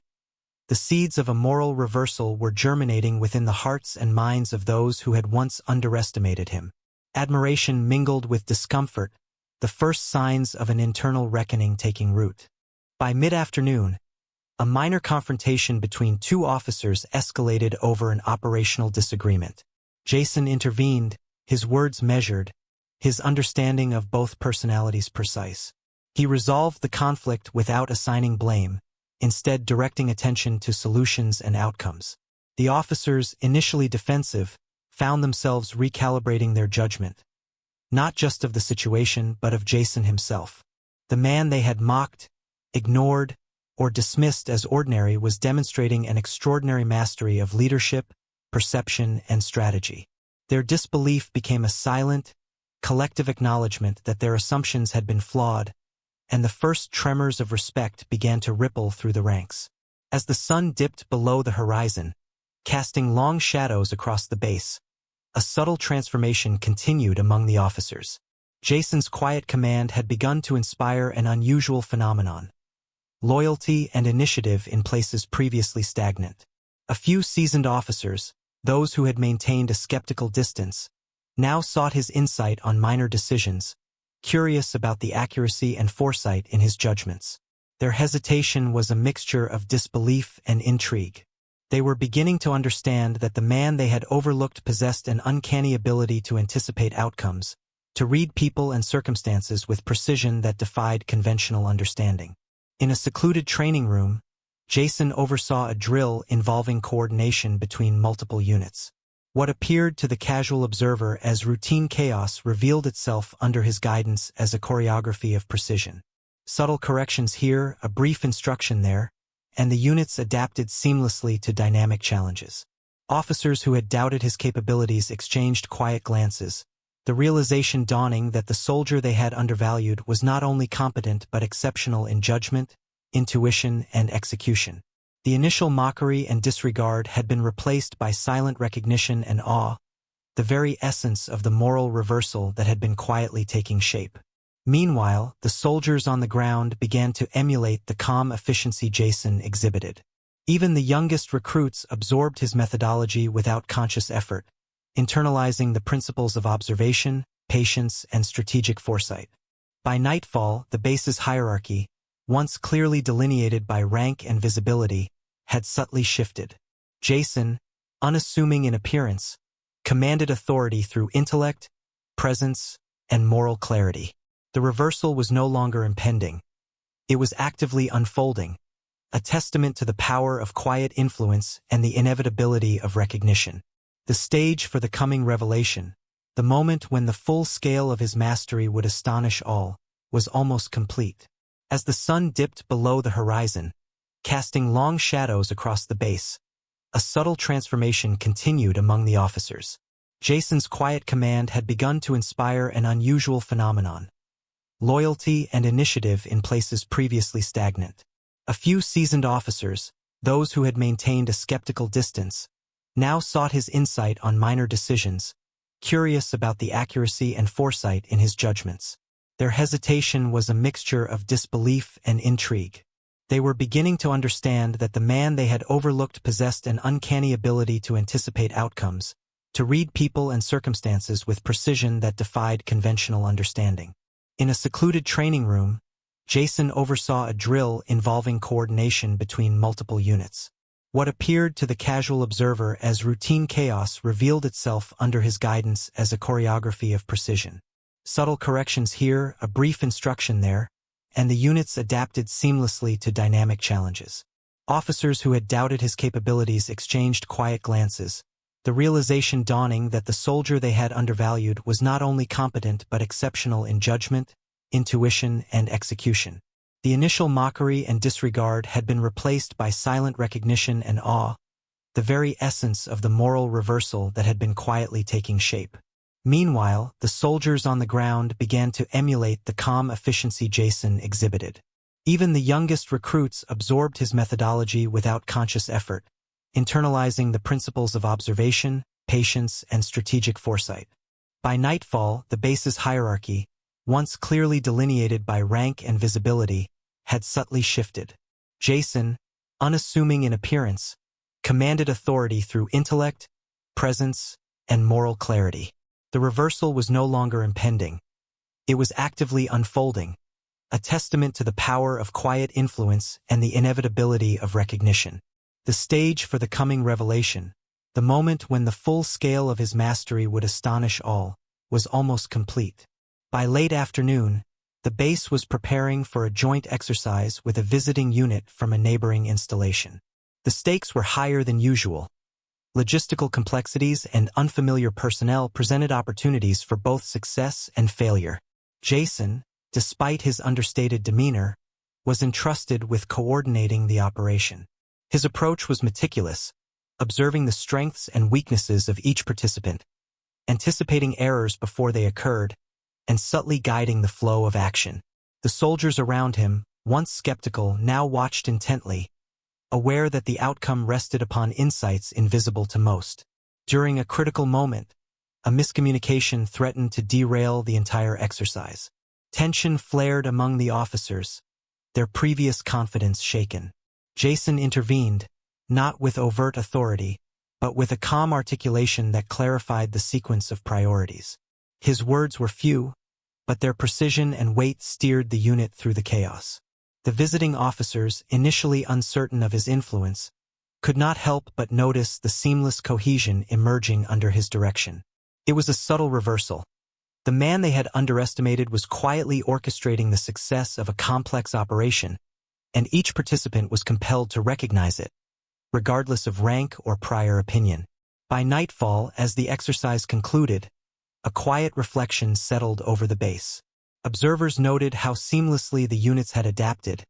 The seeds of a moral reversal were germinating within the hearts and minds of those who had once underestimated him. Admiration mingled with discomfort, the first signs of an internal reckoning taking root. By mid-afternoon, a minor confrontation between two officers escalated over an operational disagreement. Jason intervened, his words measured, his understanding of both personalities precise. He resolved the conflict without assigning blame, instead directing attention to solutions and outcomes. The officers, initially defensive, found themselves recalibrating their judgment, not just of the situation but of Jason himself. The man they had mocked, ignored, or dismissed as ordinary was demonstrating an extraordinary mastery of leadership, perception, and strategy. Their disbelief became a silent, collective acknowledgement that their assumptions had been flawed, and the first tremors of respect began to ripple through the ranks. As the sun dipped below the horizon, casting long shadows across the base, a subtle transformation continued among the officers. Jason's quiet command had begun to inspire an unusual phenomenon: loyalty and initiative in places previously stagnant. A few seasoned officers, those who had maintained a skeptical distance, now sought his insight on minor decisions, curious about the accuracy and foresight in his judgments. Their hesitation was a mixture of disbelief and intrigue. They were beginning to understand that the man they had overlooked possessed an uncanny ability to anticipate outcomes, to read people and circumstances with precision that defied conventional understanding. In a secluded training room, Jason oversaw a drill involving coordination between multiple units. What appeared to the casual observer as routine chaos revealed itself under his guidance as a choreography of precision. Subtle corrections here, a brief instruction there, and the units adapted seamlessly to dynamic challenges. Officers who had doubted his capabilities exchanged quiet glances, the realization dawning that the soldier they had undervalued was not only competent but exceptional in judgment, intuition, and execution. The initial mockery and disregard had been replaced by silent recognition and awe, the very essence of the moral reversal that had been quietly taking shape. Meanwhile, the soldiers on the ground began to emulate the calm efficiency Jason exhibited. Even the youngest recruits absorbed his methodology without conscious effort, internalizing the principles of observation, patience, and strategic foresight. By nightfall, the base's hierarchy, once clearly delineated by rank and visibility, had subtly shifted. Jason, unassuming in appearance, commanded authority through intellect, presence, and moral clarity. The reversal was no longer impending. It was actively unfolding, a testament to the power of quiet influence and the inevitability of recognition. The stage for the coming revelation, the moment when the full scale of his mastery would astonish all, was almost complete. As the sun dipped below the horizon, casting long shadows across the base, a subtle transformation continued among the officers. Jason's quiet command had begun to inspire an unusual phenomenon: loyalty and initiative in places previously stagnant. A few seasoned officers, those who had maintained a skeptical distance, now sought his insight on minor decisions, curious about the accuracy and foresight in his judgments. Their hesitation was a mixture of disbelief and intrigue. They were beginning to understand that the man they had overlooked possessed an uncanny ability to anticipate outcomes, to read people and circumstances with precision that defied conventional understanding. In a secluded training room, Jason oversaw a drill involving coordination between multiple units. What appeared to the casual observer as routine chaos revealed itself under his guidance as a choreography of precision. Subtle corrections here, a brief instruction there, and the units adapted seamlessly to dynamic challenges. Officers who had doubted his capabilities exchanged quiet glances, the realization dawning that the soldier they had undervalued was not only competent but exceptional in judgment, intuition, and execution. The initial mockery and disregard had been replaced by silent recognition and awe, the very essence of the moral reversal that had been quietly taking shape. Meanwhile, the soldiers on the ground began to emulate the calm efficiency Jason exhibited. Even the youngest recruits absorbed his methodology without conscious effort, internalizing the principles of observation, patience, and strategic foresight. By nightfall, the base's hierarchy, once clearly delineated by rank and visibility, had subtly shifted. Jason, unassuming in appearance, commanded authority through intellect, presence, and moral clarity. The reversal was no longer impending. It was actively unfolding, a testament to the power of quiet influence and the inevitability of recognition. The stage for the coming revelation, the moment when the full scale of his mastery would astonish all, was almost complete. By late afternoon, the base was preparing for a joint exercise with a visiting unit from a neighboring installation. The stakes were higher than usual. Logistical complexities and unfamiliar personnel presented opportunities for both success and failure. Jason, despite his understated demeanor, was entrusted with coordinating the operation. His approach was meticulous, observing the strengths and weaknesses of each participant, anticipating errors before they occurred, and subtly guiding the flow of action. The soldiers around him, once skeptical, now watched intently, aware that the outcome rested upon insights invisible to most. During a critical moment, a miscommunication threatened to derail the entire exercise. Tension flared among the officers, their previous confidence shaken. Jason intervened, not with overt authority, but with a calm articulation that clarified the sequence of priorities. His words were few, but their precision and weight steered the unit through the chaos. The visiting officers, initially uncertain of his influence, could not help but notice the seamless cohesion emerging under his direction. It was a subtle reversal. The man they had underestimated was quietly orchestrating the success of a complex operation, and each participant was compelled to recognize it, regardless of rank or prior opinion. By nightfall, as the exercise concluded, a quiet reflection settled over the base. Observers noted how seamlessly the units had adapted,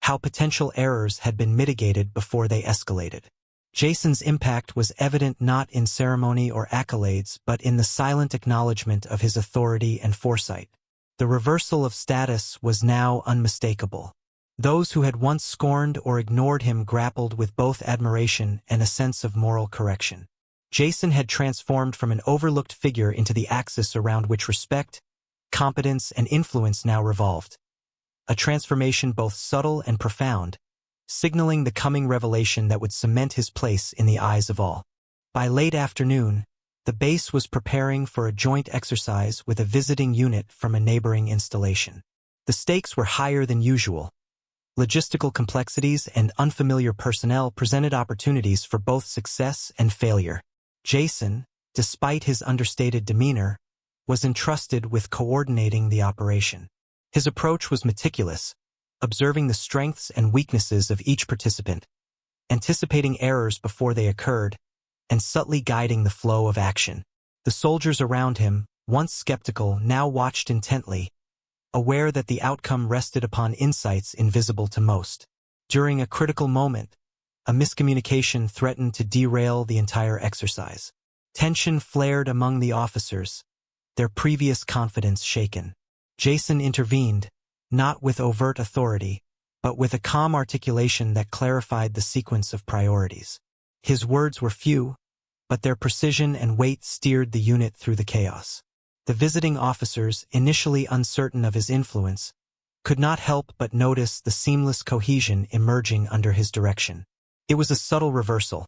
how potential errors had been mitigated before they escalated. Jason's impact was evident not in ceremony or accolades but in the silent acknowledgement of his authority and foresight. The reversal of status was now unmistakable. Those who had once scorned or ignored him grappled with both admiration and a sense of moral correction. Jason had transformed from an overlooked figure into the axis around which respect, competence, and influence now revolved. A transformation both subtle and profound, signaling the coming revelation that would cement his place in the eyes of all. By late afternoon, the base was preparing for a joint exercise with a visiting unit from a neighboring installation. The stakes were higher than usual. Logistical complexities and unfamiliar personnel presented opportunities for both success and failure. Jason, despite his understated demeanor, was entrusted with coordinating the operation. His approach was meticulous, observing the strengths and weaknesses of each participant, anticipating errors before they occurred, and subtly guiding the flow of action. The soldiers around him, once skeptical, now watched intently, aware that the outcome rested upon insights invisible to most. During a critical moment, a miscommunication threatened to derail the entire exercise. Tension flared among the officers, their previous confidence shaken. Jason intervened, not with overt authority, but with a calm articulation that clarified the sequence of priorities. His words were few, but their precision and weight steered the unit through the chaos. The visiting officers, initially uncertain of his influence, could not help but notice the seamless cohesion emerging under his direction. It was a subtle reversal.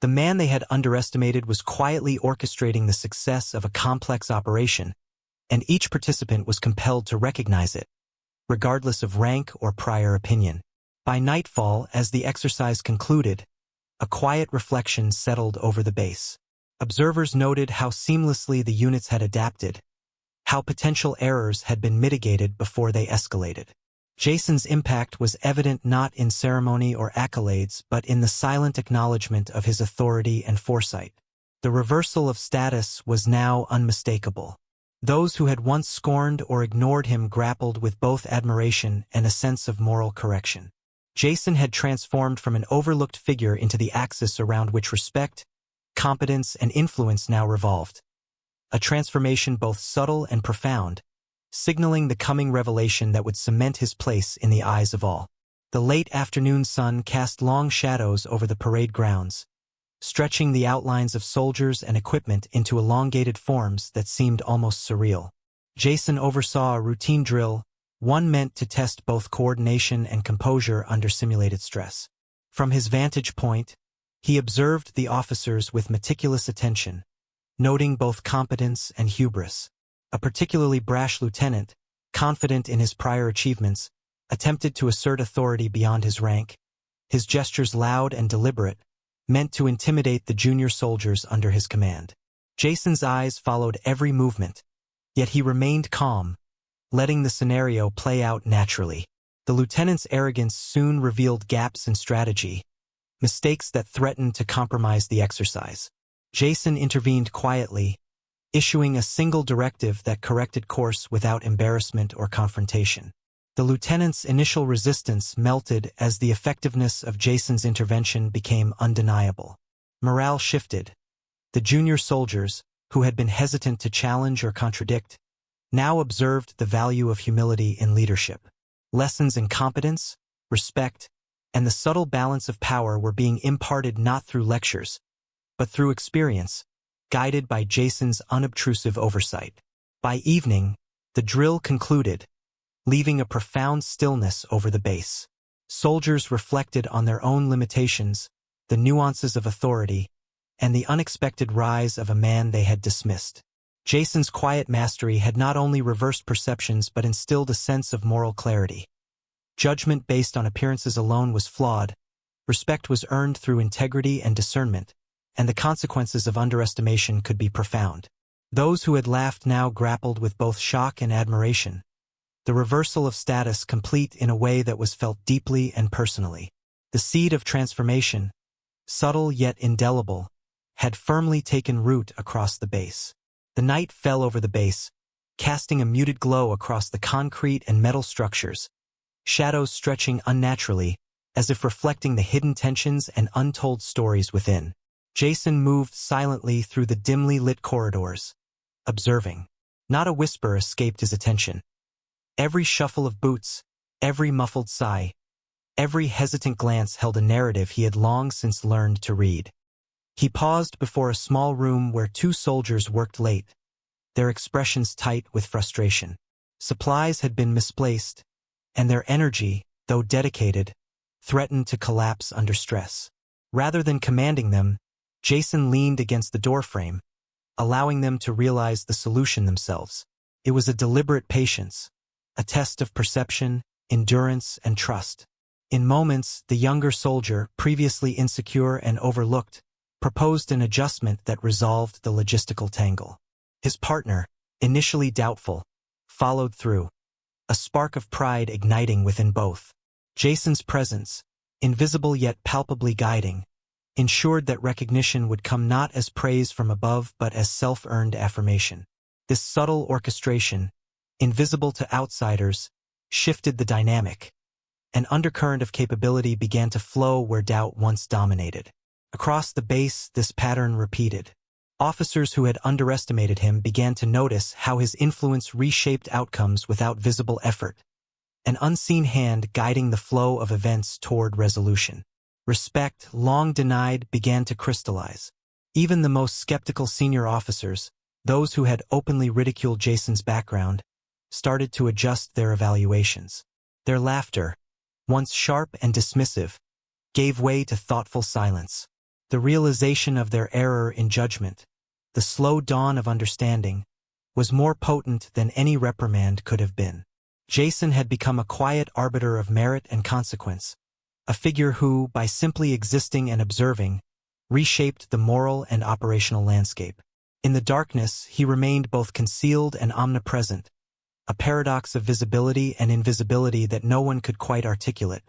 The man they had underestimated was quietly orchestrating the success of a complex operation, and each participant was compelled to recognize it, regardless of rank or prior opinion. By nightfall, as the exercise concluded, a quiet reflection settled over the base. Observers noted how seamlessly the units had adapted, how potential errors had been mitigated before they escalated. Jason's impact was evident not in ceremony or accolades, but in the silent acknowledgement of his authority and foresight. The reversal of status was now unmistakable. Those who had once scorned or ignored him grappled with both admiration and a sense of moral correction. Jason had transformed from an overlooked figure into the axis around which respect, competence, and influence now revolved. A transformation both subtle and profound, signaling the coming revelation that would cement his place in the eyes of all. The late afternoon sun cast long shadows over the parade grounds, stretching the outlines of soldiers and equipment into elongated forms that seemed almost surreal. Jason oversaw a routine drill, one meant to test both coordination and composure under simulated stress. From his vantage point, he observed the officers with meticulous attention, noting both competence and hubris. A particularly brash lieutenant, confident in his prior achievements, attempted to assert authority beyond his rank, his gestures loud and deliberate, meant to intimidate the junior soldiers under his command. Jason's eyes followed every movement, yet he remained calm, letting the scenario play out naturally. The lieutenant's arrogance soon revealed gaps in strategy, mistakes that threatened to compromise the exercise. Jason intervened quietly, issuing a single directive that corrected course without embarrassment or confrontation. The lieutenant's initial resistance melted as the effectiveness of Jason's intervention became undeniable. Morale shifted. The junior soldiers, who had been hesitant to challenge or contradict, now observed the value of humility in leadership. Lessons in competence, respect, and the subtle balance of power were being imparted not through lectures, but through experience, guided by Jason's unobtrusive oversight. By evening, the drill concluded, leaving a profound stillness over the base. Soldiers reflected on their own limitations, the nuances of authority, and the unexpected rise of a man they had dismissed. Jason's quiet mastery had not only reversed perceptions but instilled a sense of moral clarity. Judgment based on appearances alone was flawed, respect was earned through integrity and discernment, and the consequences of underestimation could be profound. Those who had laughed now grappled with both shock and admiration, the reversal of status complete in a way that was felt deeply and personally. The seed of transformation, subtle yet indelible, had firmly taken root across the base. The night fell over the base, casting a muted glow across the concrete and metal structures, shadows stretching unnaturally, as if reflecting the hidden tensions and untold stories within. Jason moved silently through the dimly lit corridors, observing. Not a whisper escaped his attention. Every shuffle of boots, every muffled sigh, Every hesitant glance held a narrative he had long since learned to read. He paused before a small room where two soldiers worked late, their expressions tight with frustration. Supplies had been misplaced, and their energy, though dedicated, threatened to collapse under stress. Rather than commanding them, Jason leaned against the doorframe, allowing them to realize the solution themselves. It was a deliberate patience, a test of perception, endurance, and trust. In moments, the younger soldier, previously insecure and overlooked, proposed an adjustment that resolved the logistical tangle. His partner, initially doubtful, followed through, a spark of pride igniting within both. Jason's presence, invisible yet palpably guiding, ensured that recognition would come not as praise from above but as self-earned affirmation. This subtle orchestration, invisible to outsiders, shifted the dynamic. An undercurrent of capability began to flow where doubt once dominated. Across the base, this pattern repeated. Officers who had underestimated him began to notice how his influence reshaped outcomes without visible effort, an unseen hand guiding the flow of events toward resolution. Respect, long denied, began to crystallize. Even the most skeptical senior officers, those who had openly ridiculed Jason's background, started to adjust their evaluations. Their laughter, once sharp and dismissive, gave way to thoughtful silence. The realization of their error in judgment, the slow dawn of understanding, was more potent than any reprimand could have been. Jason had become a quiet arbiter of merit and consequence, a figure who, by simply existing and observing, reshaped the moral and operational landscape. In the darkness, he remained both concealed and omnipresent, a paradox of visibility and invisibility that no one could quite articulate,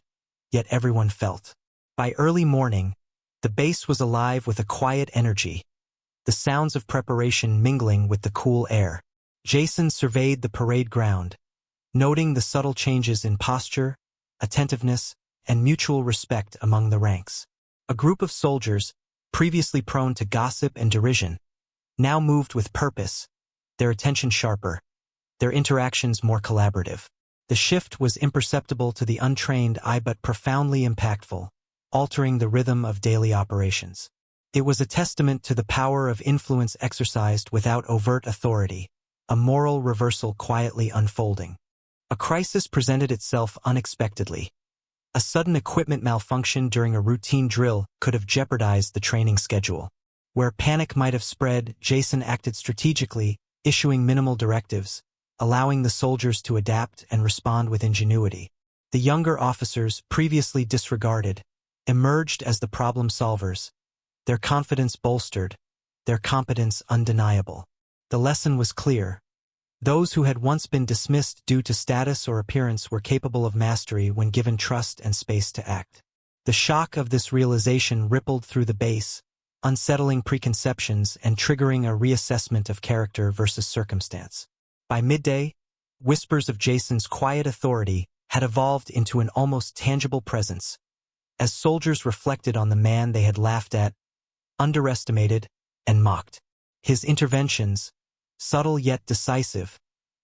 yet everyone felt. By early morning, the base was alive with a quiet energy, the sounds of preparation mingling with the cool air. Jason surveyed the parade ground, noting the subtle changes in posture, attentiveness, and mutual respect among the ranks. A group of soldiers, previously prone to gossip and derision, now moved with purpose, their attention sharper, their interactions more collaborative. The shift was imperceptible to the untrained eye but profoundly impactful, altering the rhythm of daily operations. It was a testament to the power of influence exercised without overt authority, a moral reversal quietly unfolding. A crisis presented itself unexpectedly. A sudden equipment malfunction during a routine drill could have jeopardized the training schedule. Where panic might have spread, Jason acted strategically, issuing minimal directives, allowing the soldiers to adapt and respond with ingenuity. The younger officers, previously disregarded, emerged as the problem solvers, their confidence bolstered, their competence undeniable. The lesson was clear. Those who had once been dismissed due to status or appearance were capable of mastery when given trust and space to act. The shock of this realization rippled through the base, unsettling preconceptions and triggering a reassessment of character versus circumstance. By midday, whispers of Jason's quiet authority had evolved into an almost tangible presence, as soldiers reflected on the man they had laughed at, underestimated, and mocked. His interventions, subtle yet decisive,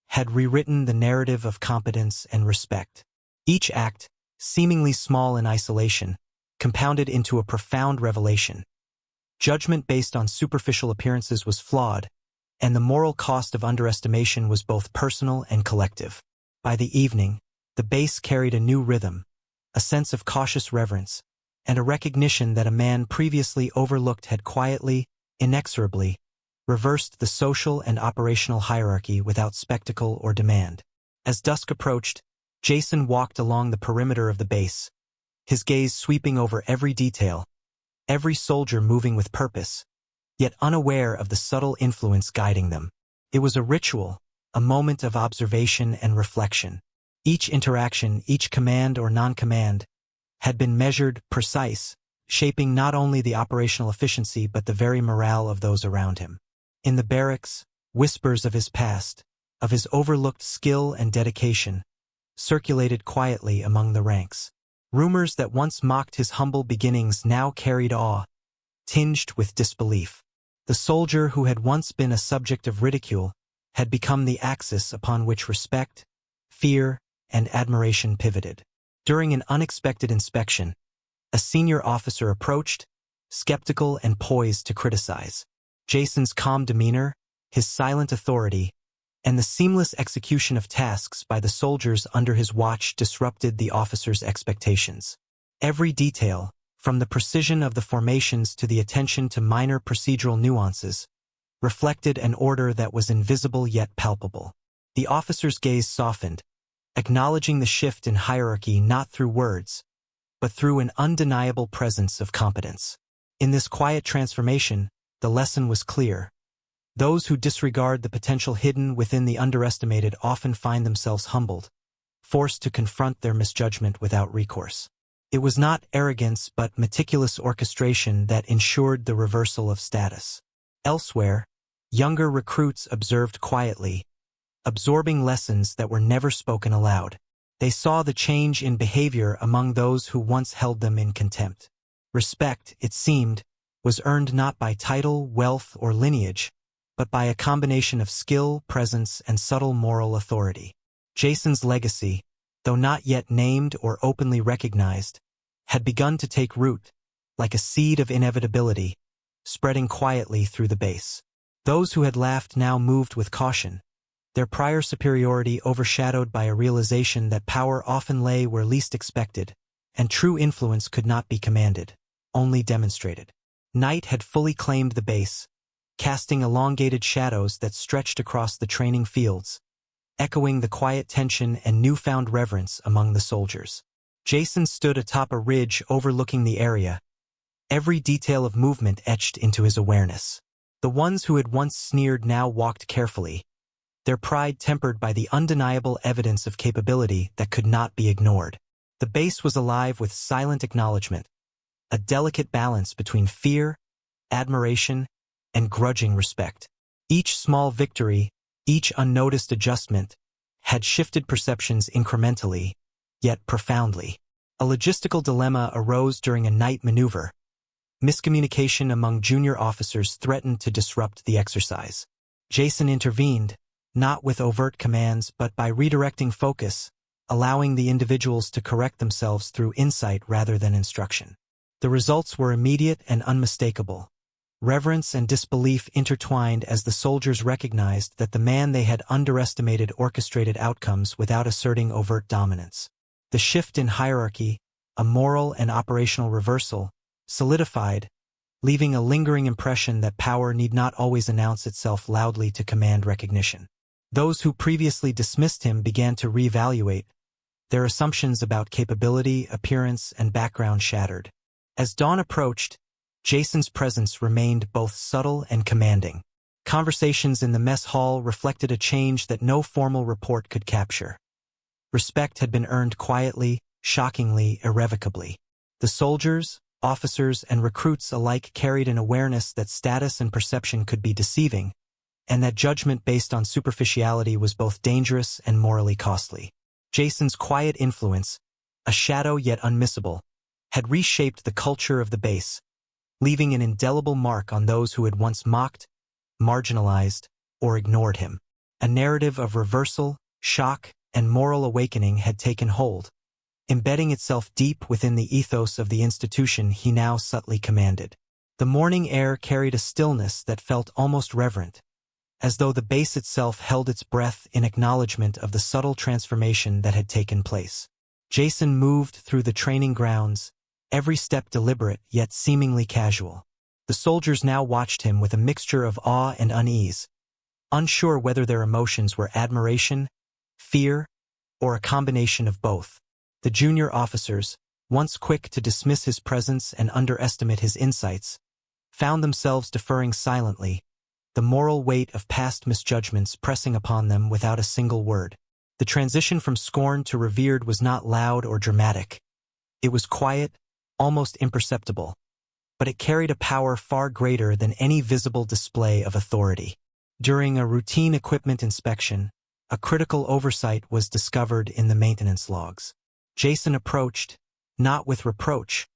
had rewritten the narrative of competence and respect. Each act, seemingly small in isolation, compounded into a profound revelation. Judgment based on superficial appearances was flawed, and the moral cost of underestimation was both personal and collective. By the evening, the base carried a new rhythm, a sense of cautious reverence, and a recognition that a man previously overlooked had quietly, inexorably, reversed the social and operational hierarchy without spectacle or demand. As dusk approached, Jason walked along the perimeter of the base, his gaze sweeping over every detail, every soldier moving with purpose, yet unaware of the subtle influence guiding them. It was a ritual, a moment of observation and reflection. Each interaction, each command or non-command, had been measured, precise, shaping not only the operational efficiency but the very morale of those around him. In the barracks, whispers of his past, of his overlooked skill and dedication, circulated quietly among the ranks. Rumors that once mocked his humble beginnings now carried awe, tinged with disbelief. The soldier who had once been a subject of ridicule had become the axis upon which respect, fear, and admiration pivoted. During an unexpected inspection, a senior officer approached, skeptical and poised to criticize. Jason's calm demeanor, his silent authority, and the seamless execution of tasks by the soldiers under his watch disrupted the officer's expectations. Every detail, from the precision of the formations to the attention to minor procedural nuances, reflected an order that was invisible yet palpable. The officer's gaze softened, acknowledging the shift in hierarchy not through words, but through an undeniable presence of competence. In this quiet transformation, the lesson was clear. Those who disregard the potential hidden within the underestimated often find themselves humbled, forced to confront their misjudgment without recourse. It was not arrogance but meticulous orchestration that ensured the reversal of status. Elsewhere, younger recruits observed quietly, absorbing lessons that were never spoken aloud. They saw the change in behavior among those who once held them in contempt. Respect, it seemed, was earned not by title, wealth, or lineage, but by a combination of skill, presence, and subtle moral authority. Jason's legacy, though not yet named or openly recognized, had begun to take root, like a seed of inevitability, spreading quietly through the base. Those who had laughed now moved with caution, their prior superiority overshadowed by a realization that power often lay where least expected, and true influence could not be commanded, only demonstrated. Night had fully claimed the base, casting elongated shadows that stretched across the training fields, echoing the quiet tension and newfound reverence among the soldiers. Jason stood atop a ridge overlooking the area, every detail of movement etched into his awareness. The ones who had once sneered now walked carefully, their pride tempered by the undeniable evidence of capability that could not be ignored. The base was alive with silent acknowledgement, a delicate balance between fear, admiration, and grudging respect. Each small victory, each unnoticed adjustment, had shifted perceptions incrementally, yet profoundly. A logistical dilemma arose during a night maneuver. Miscommunication among junior officers threatened to disrupt the exercise. Jason intervened, not with overt commands but by redirecting focus, allowing the individuals to correct themselves through insight rather than instruction. The results were immediate and unmistakable. Reverence and disbelief intertwined as the soldiers recognized that the man they had underestimated orchestrated outcomes without asserting overt dominance. The shift in hierarchy, a moral and operational reversal, solidified, leaving a lingering impression that power need not always announce itself loudly to command recognition. Those who previously dismissed him began to reevaluate, their assumptions about capability, appearance, and background shattered. As dawn approached, Jason's presence remained both subtle and commanding. Conversations in the mess hall reflected a change that no formal report could capture. Respect had been earned quietly, shockingly, irrevocably. The soldiers, officers, and recruits alike carried an awareness that status and perception could be deceiving, and that judgment based on superficiality was both dangerous and morally costly. Jason's quiet influence, a shadow yet unmissable, had reshaped the culture of the base, leaving an indelible mark on those who had once mocked, marginalized, or ignored him. A narrative of reversal, shock, and moral awakening had taken hold, embedding itself deep within the ethos of the institution he now subtly commanded. The morning air carried a stillness that felt almost reverent, as though the base itself held its breath in acknowledgement of the subtle transformation that had taken place. Jason moved through the training grounds, every step deliberate yet seemingly casual. The soldiers now watched him with a mixture of awe and unease, unsure whether their emotions were admiration, fear, or a combination of both. The junior officers, once quick to dismiss his presence and underestimate his insights, found themselves deferring silently, the moral weight of past misjudgments pressing upon them without a single word. The transition from scorn to revered was not loud or dramatic. It was quiet, almost imperceptible, but it carried a power far greater than any visible display of authority. During a routine equipment inspection, a critical oversight was discovered in the maintenance logs. Jason approached, not with reproach,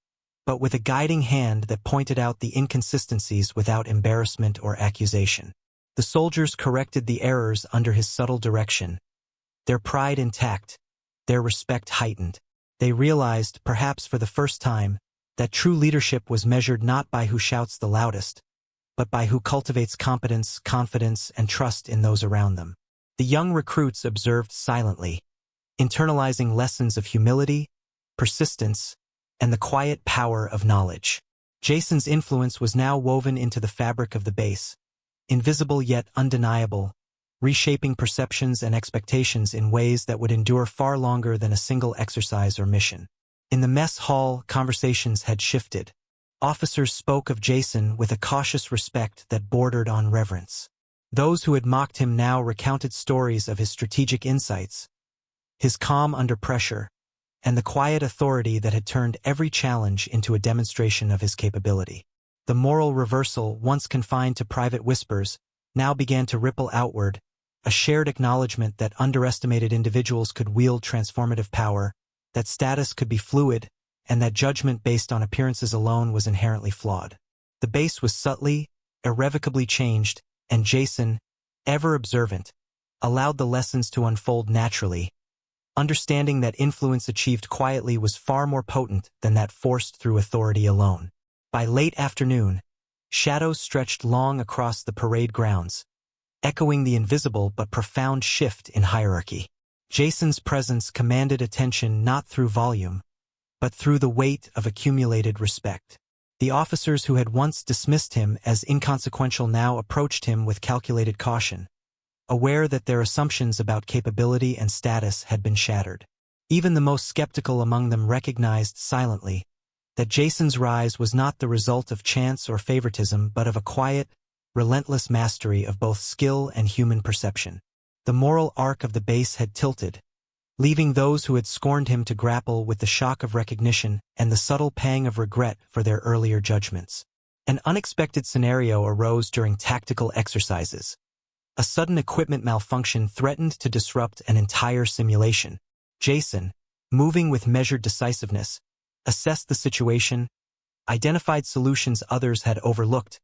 but with a guiding hand that pointed out the inconsistencies without embarrassment or accusation. The soldiers corrected the errors under his subtle direction, their pride intact, their respect heightened. They realized, perhaps for the first time, that true leadership was measured not by who shouts the loudest, but by who cultivates competence, confidence, and trust in those around them. The young recruits observed silently, internalizing lessons of humility, persistence, and the quiet power of knowledge. Jason's influence was now woven into the fabric of the base, invisible yet undeniable, reshaping perceptions and expectations in ways that would endure far longer than a single exercise or mission. In the mess hall, conversations had shifted. Officers spoke of Jason with a cautious respect that bordered on reverence. Those who had mocked him now recounted stories of his strategic insights, his calm under pressure, and the quiet authority that had turned every challenge into a demonstration of his capability. The moral reversal, once confined to private whispers, now began to ripple outward, a shared acknowledgement that underestimated individuals could wield transformative power, that status could be fluid, and that judgment based on appearances alone was inherently flawed. The base was subtly, irrevocably changed, and Jason, ever observant, allowed the lessons to unfold naturally, understanding that influence achieved quietly was far more potent than that forced through authority alone. By late afternoon, shadows stretched long across the parade grounds, echoing the invisible but profound shift in hierarchy. Jason's presence commanded attention not through volume, but through the weight of accumulated respect. The officers who had once dismissed him as inconsequential now approached him with calculated caution, aware that their assumptions about capability and status had been shattered. Even the most skeptical among them recognized silently that Jason's rise was not the result of chance or favoritism but of a quiet, relentless mastery of both skill and human perception. The moral arc of the base had tilted, leaving those who had scorned him to grapple with the shock of recognition and the subtle pang of regret for their earlier judgments. An unexpected scenario arose during tactical exercises. A sudden equipment malfunction threatened to disrupt an entire simulation. Jason, moving with measured decisiveness, assessed the situation, identified solutions others had overlooked,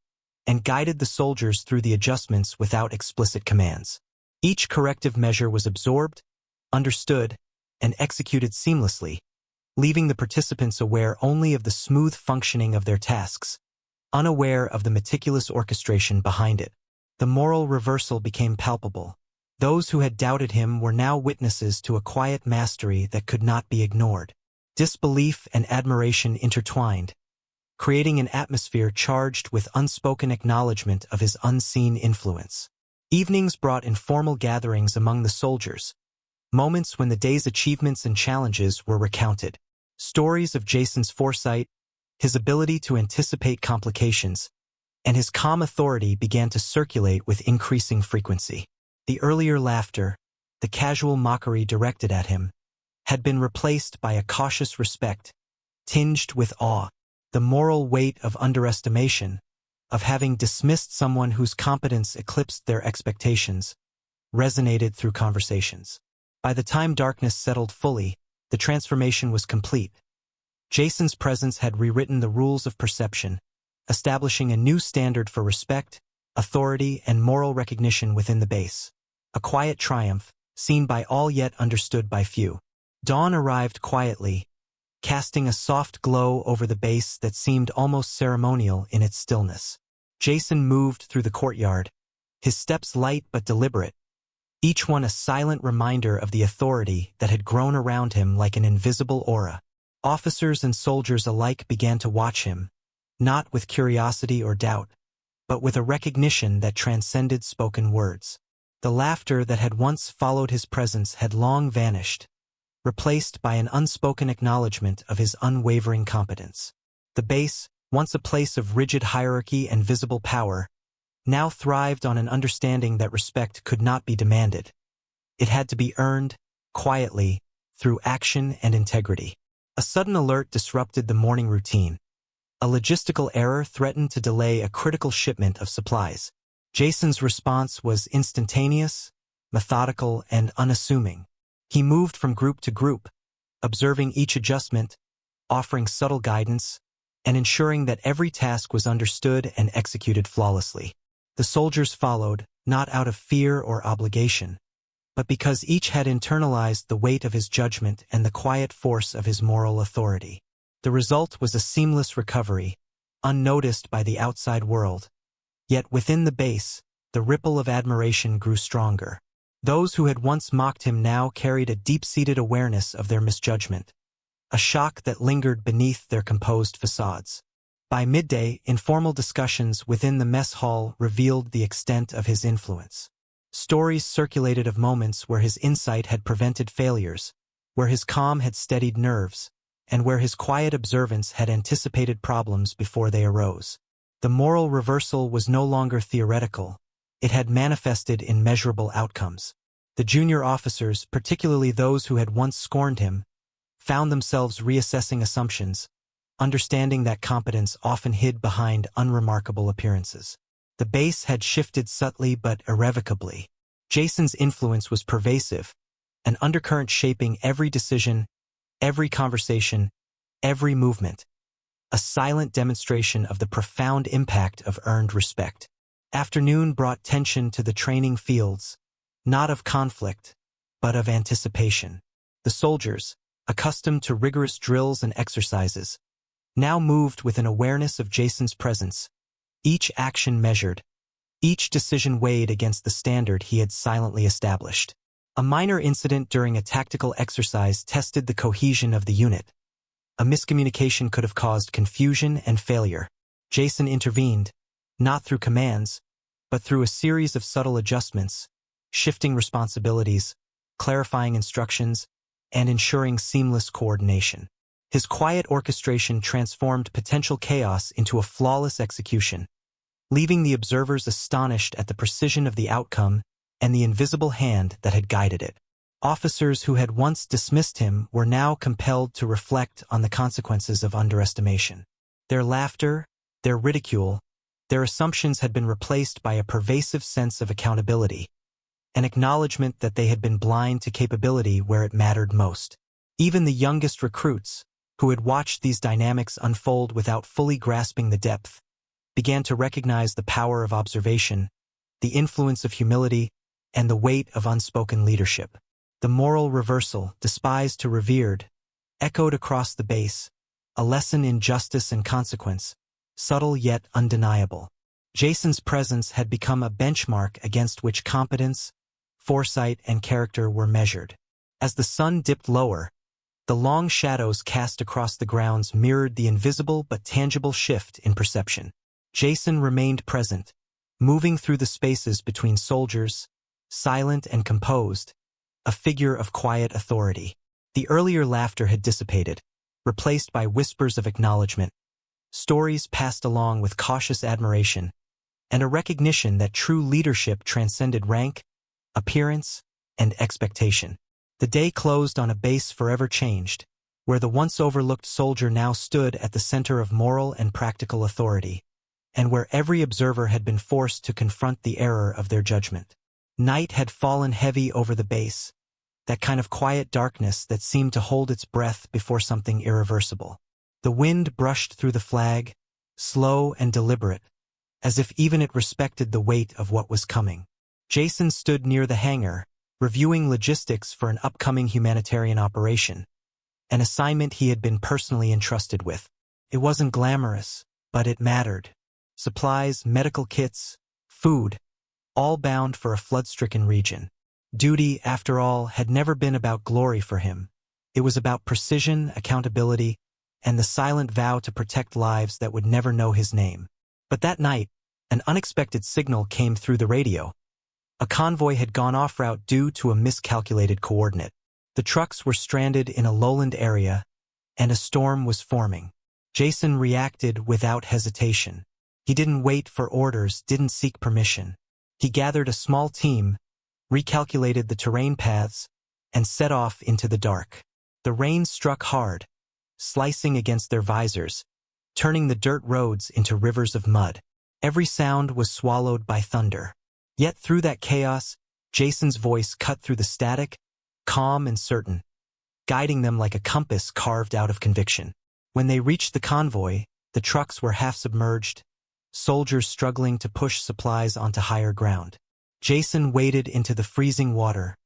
and guided the soldiers through the adjustments without explicit commands. Each corrective measure was absorbed, understood, and executed seamlessly, leaving the participants aware only of the smooth functioning of their tasks, unaware of the meticulous orchestration behind it. The moral reversal became palpable. Those who had doubted him were now witnesses to a quiet mastery that could not be ignored. Disbelief and admiration intertwined, creating an atmosphere charged with unspoken acknowledgement of his unseen influence. Evenings brought informal gatherings among the soldiers, moments when the day's achievements and challenges were recounted. Stories of Jason's foresight, his ability to anticipate complications, and his calm authority began to circulate with increasing frequency. The earlier laughter, the casual mockery directed at him, had been replaced by a cautious respect, tinged with awe. The moral weight of underestimation, of having dismissed someone whose competence eclipsed their expectations, resonated through conversations. By the time darkness settled fully, the transformation was complete. Jason's presence had rewritten the rules of perception, establishing a new standard for respect, authority, and moral recognition within the base. A quiet triumph, seen by all yet understood by few. Dawn arrived quietly, casting a soft glow over the base that seemed almost ceremonial in its stillness. Jason moved through the courtyard, his steps light but deliberate, each one a silent reminder of the authority that had grown around him like an invisible aura. Officers and soldiers alike began to watch him, not with curiosity or doubt, but with a recognition that transcended spoken words. The laughter that had once followed his presence had long vanished, replaced by an unspoken acknowledgement of his unwavering competence. The base, once a place of rigid hierarchy and visible power, now thrived on an understanding that respect could not be demanded. It had to be earned, quietly, through action and integrity. A sudden alert disrupted the morning routine. A logistical error threatened to delay a critical shipment of supplies. Jason's response was instantaneous, methodical, and unassuming. He moved from group to group, observing each adjustment, offering subtle guidance, and ensuring that every task was understood and executed flawlessly. The soldiers followed, not out of fear or obligation, but because each had internalized the weight of his judgment and the quiet force of his moral authority. The result was a seamless recovery, unnoticed by the outside world. Yet within the base, the ripple of admiration grew stronger. Those who had once mocked him now carried a deep-seated awareness of their misjudgment, a shock that lingered beneath their composed facades. By midday, informal discussions within the mess hall revealed the extent of his influence. Stories circulated of moments where his insight had prevented failures, where his calm had steadied nerves, and where his quiet observance had anticipated problems before they arose. The moral reversal was no longer theoretical. It had manifested in measurable outcomes. The junior officers, particularly those who had once scorned him, found themselves reassessing assumptions, understanding that competence often hid behind unremarkable appearances. The base had shifted subtly but irrevocably. Jason's influence was pervasive, an undercurrent shaping every decision, every conversation, every movement, a silent demonstration of the profound impact of earned respect. Afternoon brought tension to the training fields, not of conflict, but of anticipation. The soldiers, accustomed to rigorous drills and exercises, now moved with an awareness of Jason's presence, each action measured, each decision weighed against the standard he had silently established. A minor incident during a tactical exercise tested the cohesion of the unit. A miscommunication could have caused confusion and failure. Jason intervened, not through commands, but through a series of subtle adjustments, shifting responsibilities, clarifying instructions, and ensuring seamless coordination. His quiet orchestration transformed potential chaos into a flawless execution, leaving the observers astonished at the precision of the outcome and the invisible hand that had guided it. Officers who had once dismissed him were now compelled to reflect on the consequences of underestimation. Their laughter, their ridicule, their assumptions had been replaced by a pervasive sense of accountability, an acknowledgement that they had been blind to capability where it mattered most. Even the youngest recruits, who had watched these dynamics unfold without fully grasping the depth, began to recognize the power of observation, the influence of humility, and the weight of unspoken leadership. The moral reversal, despised to revered, echoed across the base, a lesson in justice and consequence, subtle yet undeniable. Jason's presence had become a benchmark against which competence, foresight, and character were measured. As the sun dipped lower, the long shadows cast across the grounds mirrored the invisible but tangible shift in perception. Jason remained present, moving through the spaces between soldiers, silent and composed, a figure of quiet authority. The earlier laughter had dissipated, replaced by whispers of acknowledgement, stories passed along with cautious admiration, and a recognition that true leadership transcended rank, appearance, and expectation. The day closed on a base forever changed, where the once overlooked soldier now stood at the center of moral and practical authority, and where every observer had been forced to confront the error of their judgment. Night had fallen heavy over the base, that kind of quiet darkness that seemed to hold its breath before something irreversible. The wind brushed through the flag, slow and deliberate, as if even it respected the weight of what was coming. Jason stood near the hangar, reviewing logistics for an upcoming humanitarian operation, an assignment he had been personally entrusted with. It wasn't glamorous, but it mattered. Supplies, medical kits, food, all bound for a flood-stricken region. Duty, after all, had never been about glory for him. It was about precision, accountability, and the silent vow to protect lives that would never know his name. But that night, an unexpected signal came through the radio. A convoy had gone off-route due to a miscalculated coordinate. The trucks were stranded in a lowland area, and a storm was forming. Jason reacted without hesitation. He didn't wait for orders, didn't seek permission. He gathered a small team, recalculated the terrain paths, and set off into the dark. The rain struck hard, slicing against their visors, turning the dirt roads into rivers of mud. Every sound was swallowed by thunder. Yet through that chaos, Jason's voice cut through the static, calm and certain, guiding them like a compass carved out of conviction. When they reached the convoy, the trucks were half submerged, soldiers struggling to push supplies onto higher ground. Jason waded into the freezing water,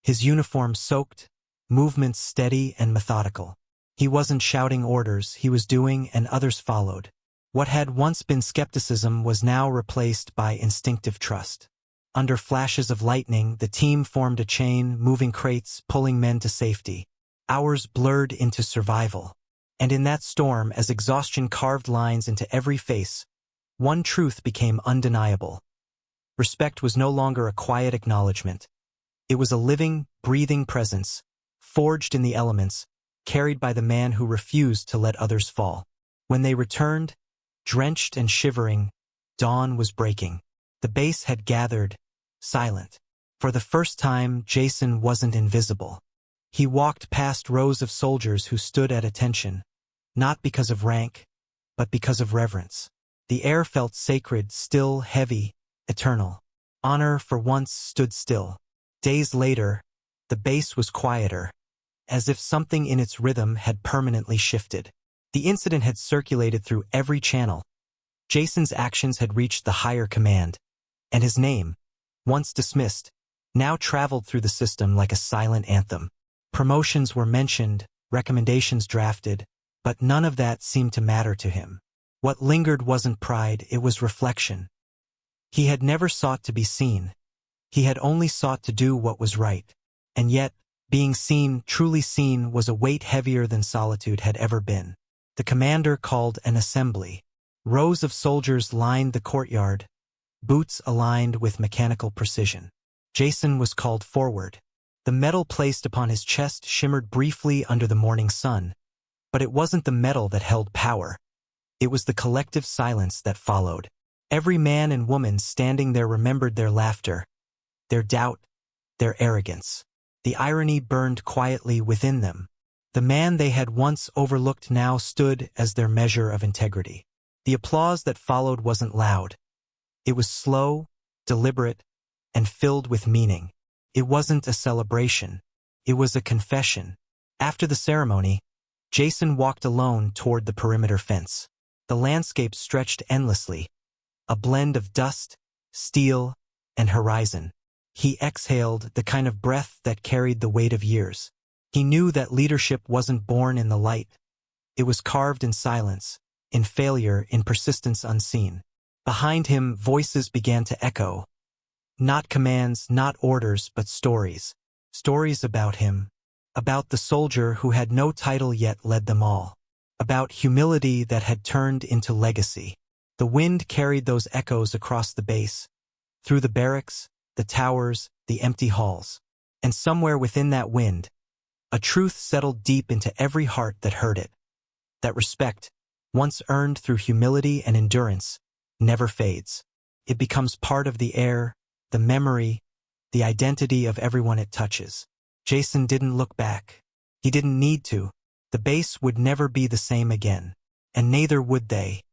his uniform soaked, movements steady and methodical. He wasn't shouting orders, he was doing, and others followed. What had once been skepticism was now replaced by instinctive trust. Under flashes of lightning, the team formed a chain, moving crates, pulling men to safety. Hours blurred into survival. And in that storm, as exhaustion carved lines into every face, one truth became undeniable. Respect was no longer a quiet acknowledgement. It was a living, breathing presence, forged in the elements, carried by the man who refused to let others fall. When they returned, drenched and shivering, dawn was breaking. The base had gathered, silent. For the first time, Jason wasn't invisible. He walked past rows of soldiers who stood at attention, not because of rank, but because of reverence. The air felt sacred, still, heavy, eternal. Honor for once stood still. Days later, the base was quieter, as if something in its rhythm had permanently shifted. The incident had circulated through every channel. Jason's actions had reached the higher command, and his name, once dismissed, now traveled through the system like a silent anthem. Promotions were mentioned, recommendations drafted, but none of that seemed to matter to him. What lingered wasn't pride, it was reflection. He had never sought to be seen. He had only sought to do what was right. And yet, being seen, truly seen, was a weight heavier than solitude had ever been. The commander called an assembly. Rows of soldiers lined the courtyard, boots aligned with mechanical precision. Jason was called forward. The metal placed upon his chest shimmered briefly under the morning sun, but it wasn't the metal that held power. It was the collective silence that followed. Every man and woman standing there remembered their laughter, their doubt, their arrogance. The irony burned quietly within them. The man they had once overlooked now stood as their measure of integrity. The applause that followed wasn't loud. It was slow, deliberate, and filled with meaning. It wasn't a celebration. It was a confession. After the ceremony, Jason walked alone toward the perimeter fence. The landscape stretched endlessly, a blend of dust, steel, and horizon. He exhaled, the kind of breath that carried the weight of years. He knew that leadership wasn't born in the light. It was carved in silence, in failure, in persistence unseen. Behind him, voices began to echo. Not commands, not orders, but stories. Stories about him. About the soldier who had no title yet led them all. About humility that had turned into legacy. The wind carried those echoes across the base, through the barracks, the towers, the empty halls. And somewhere within that wind, a truth settled deep into every heart that heard it. That respect, once earned through humility and endurance, never fades. It becomes part of the air, the memory, the identity of everyone it touches. Jason didn't look back. He didn't need to. The base would never be the same again. And neither would they.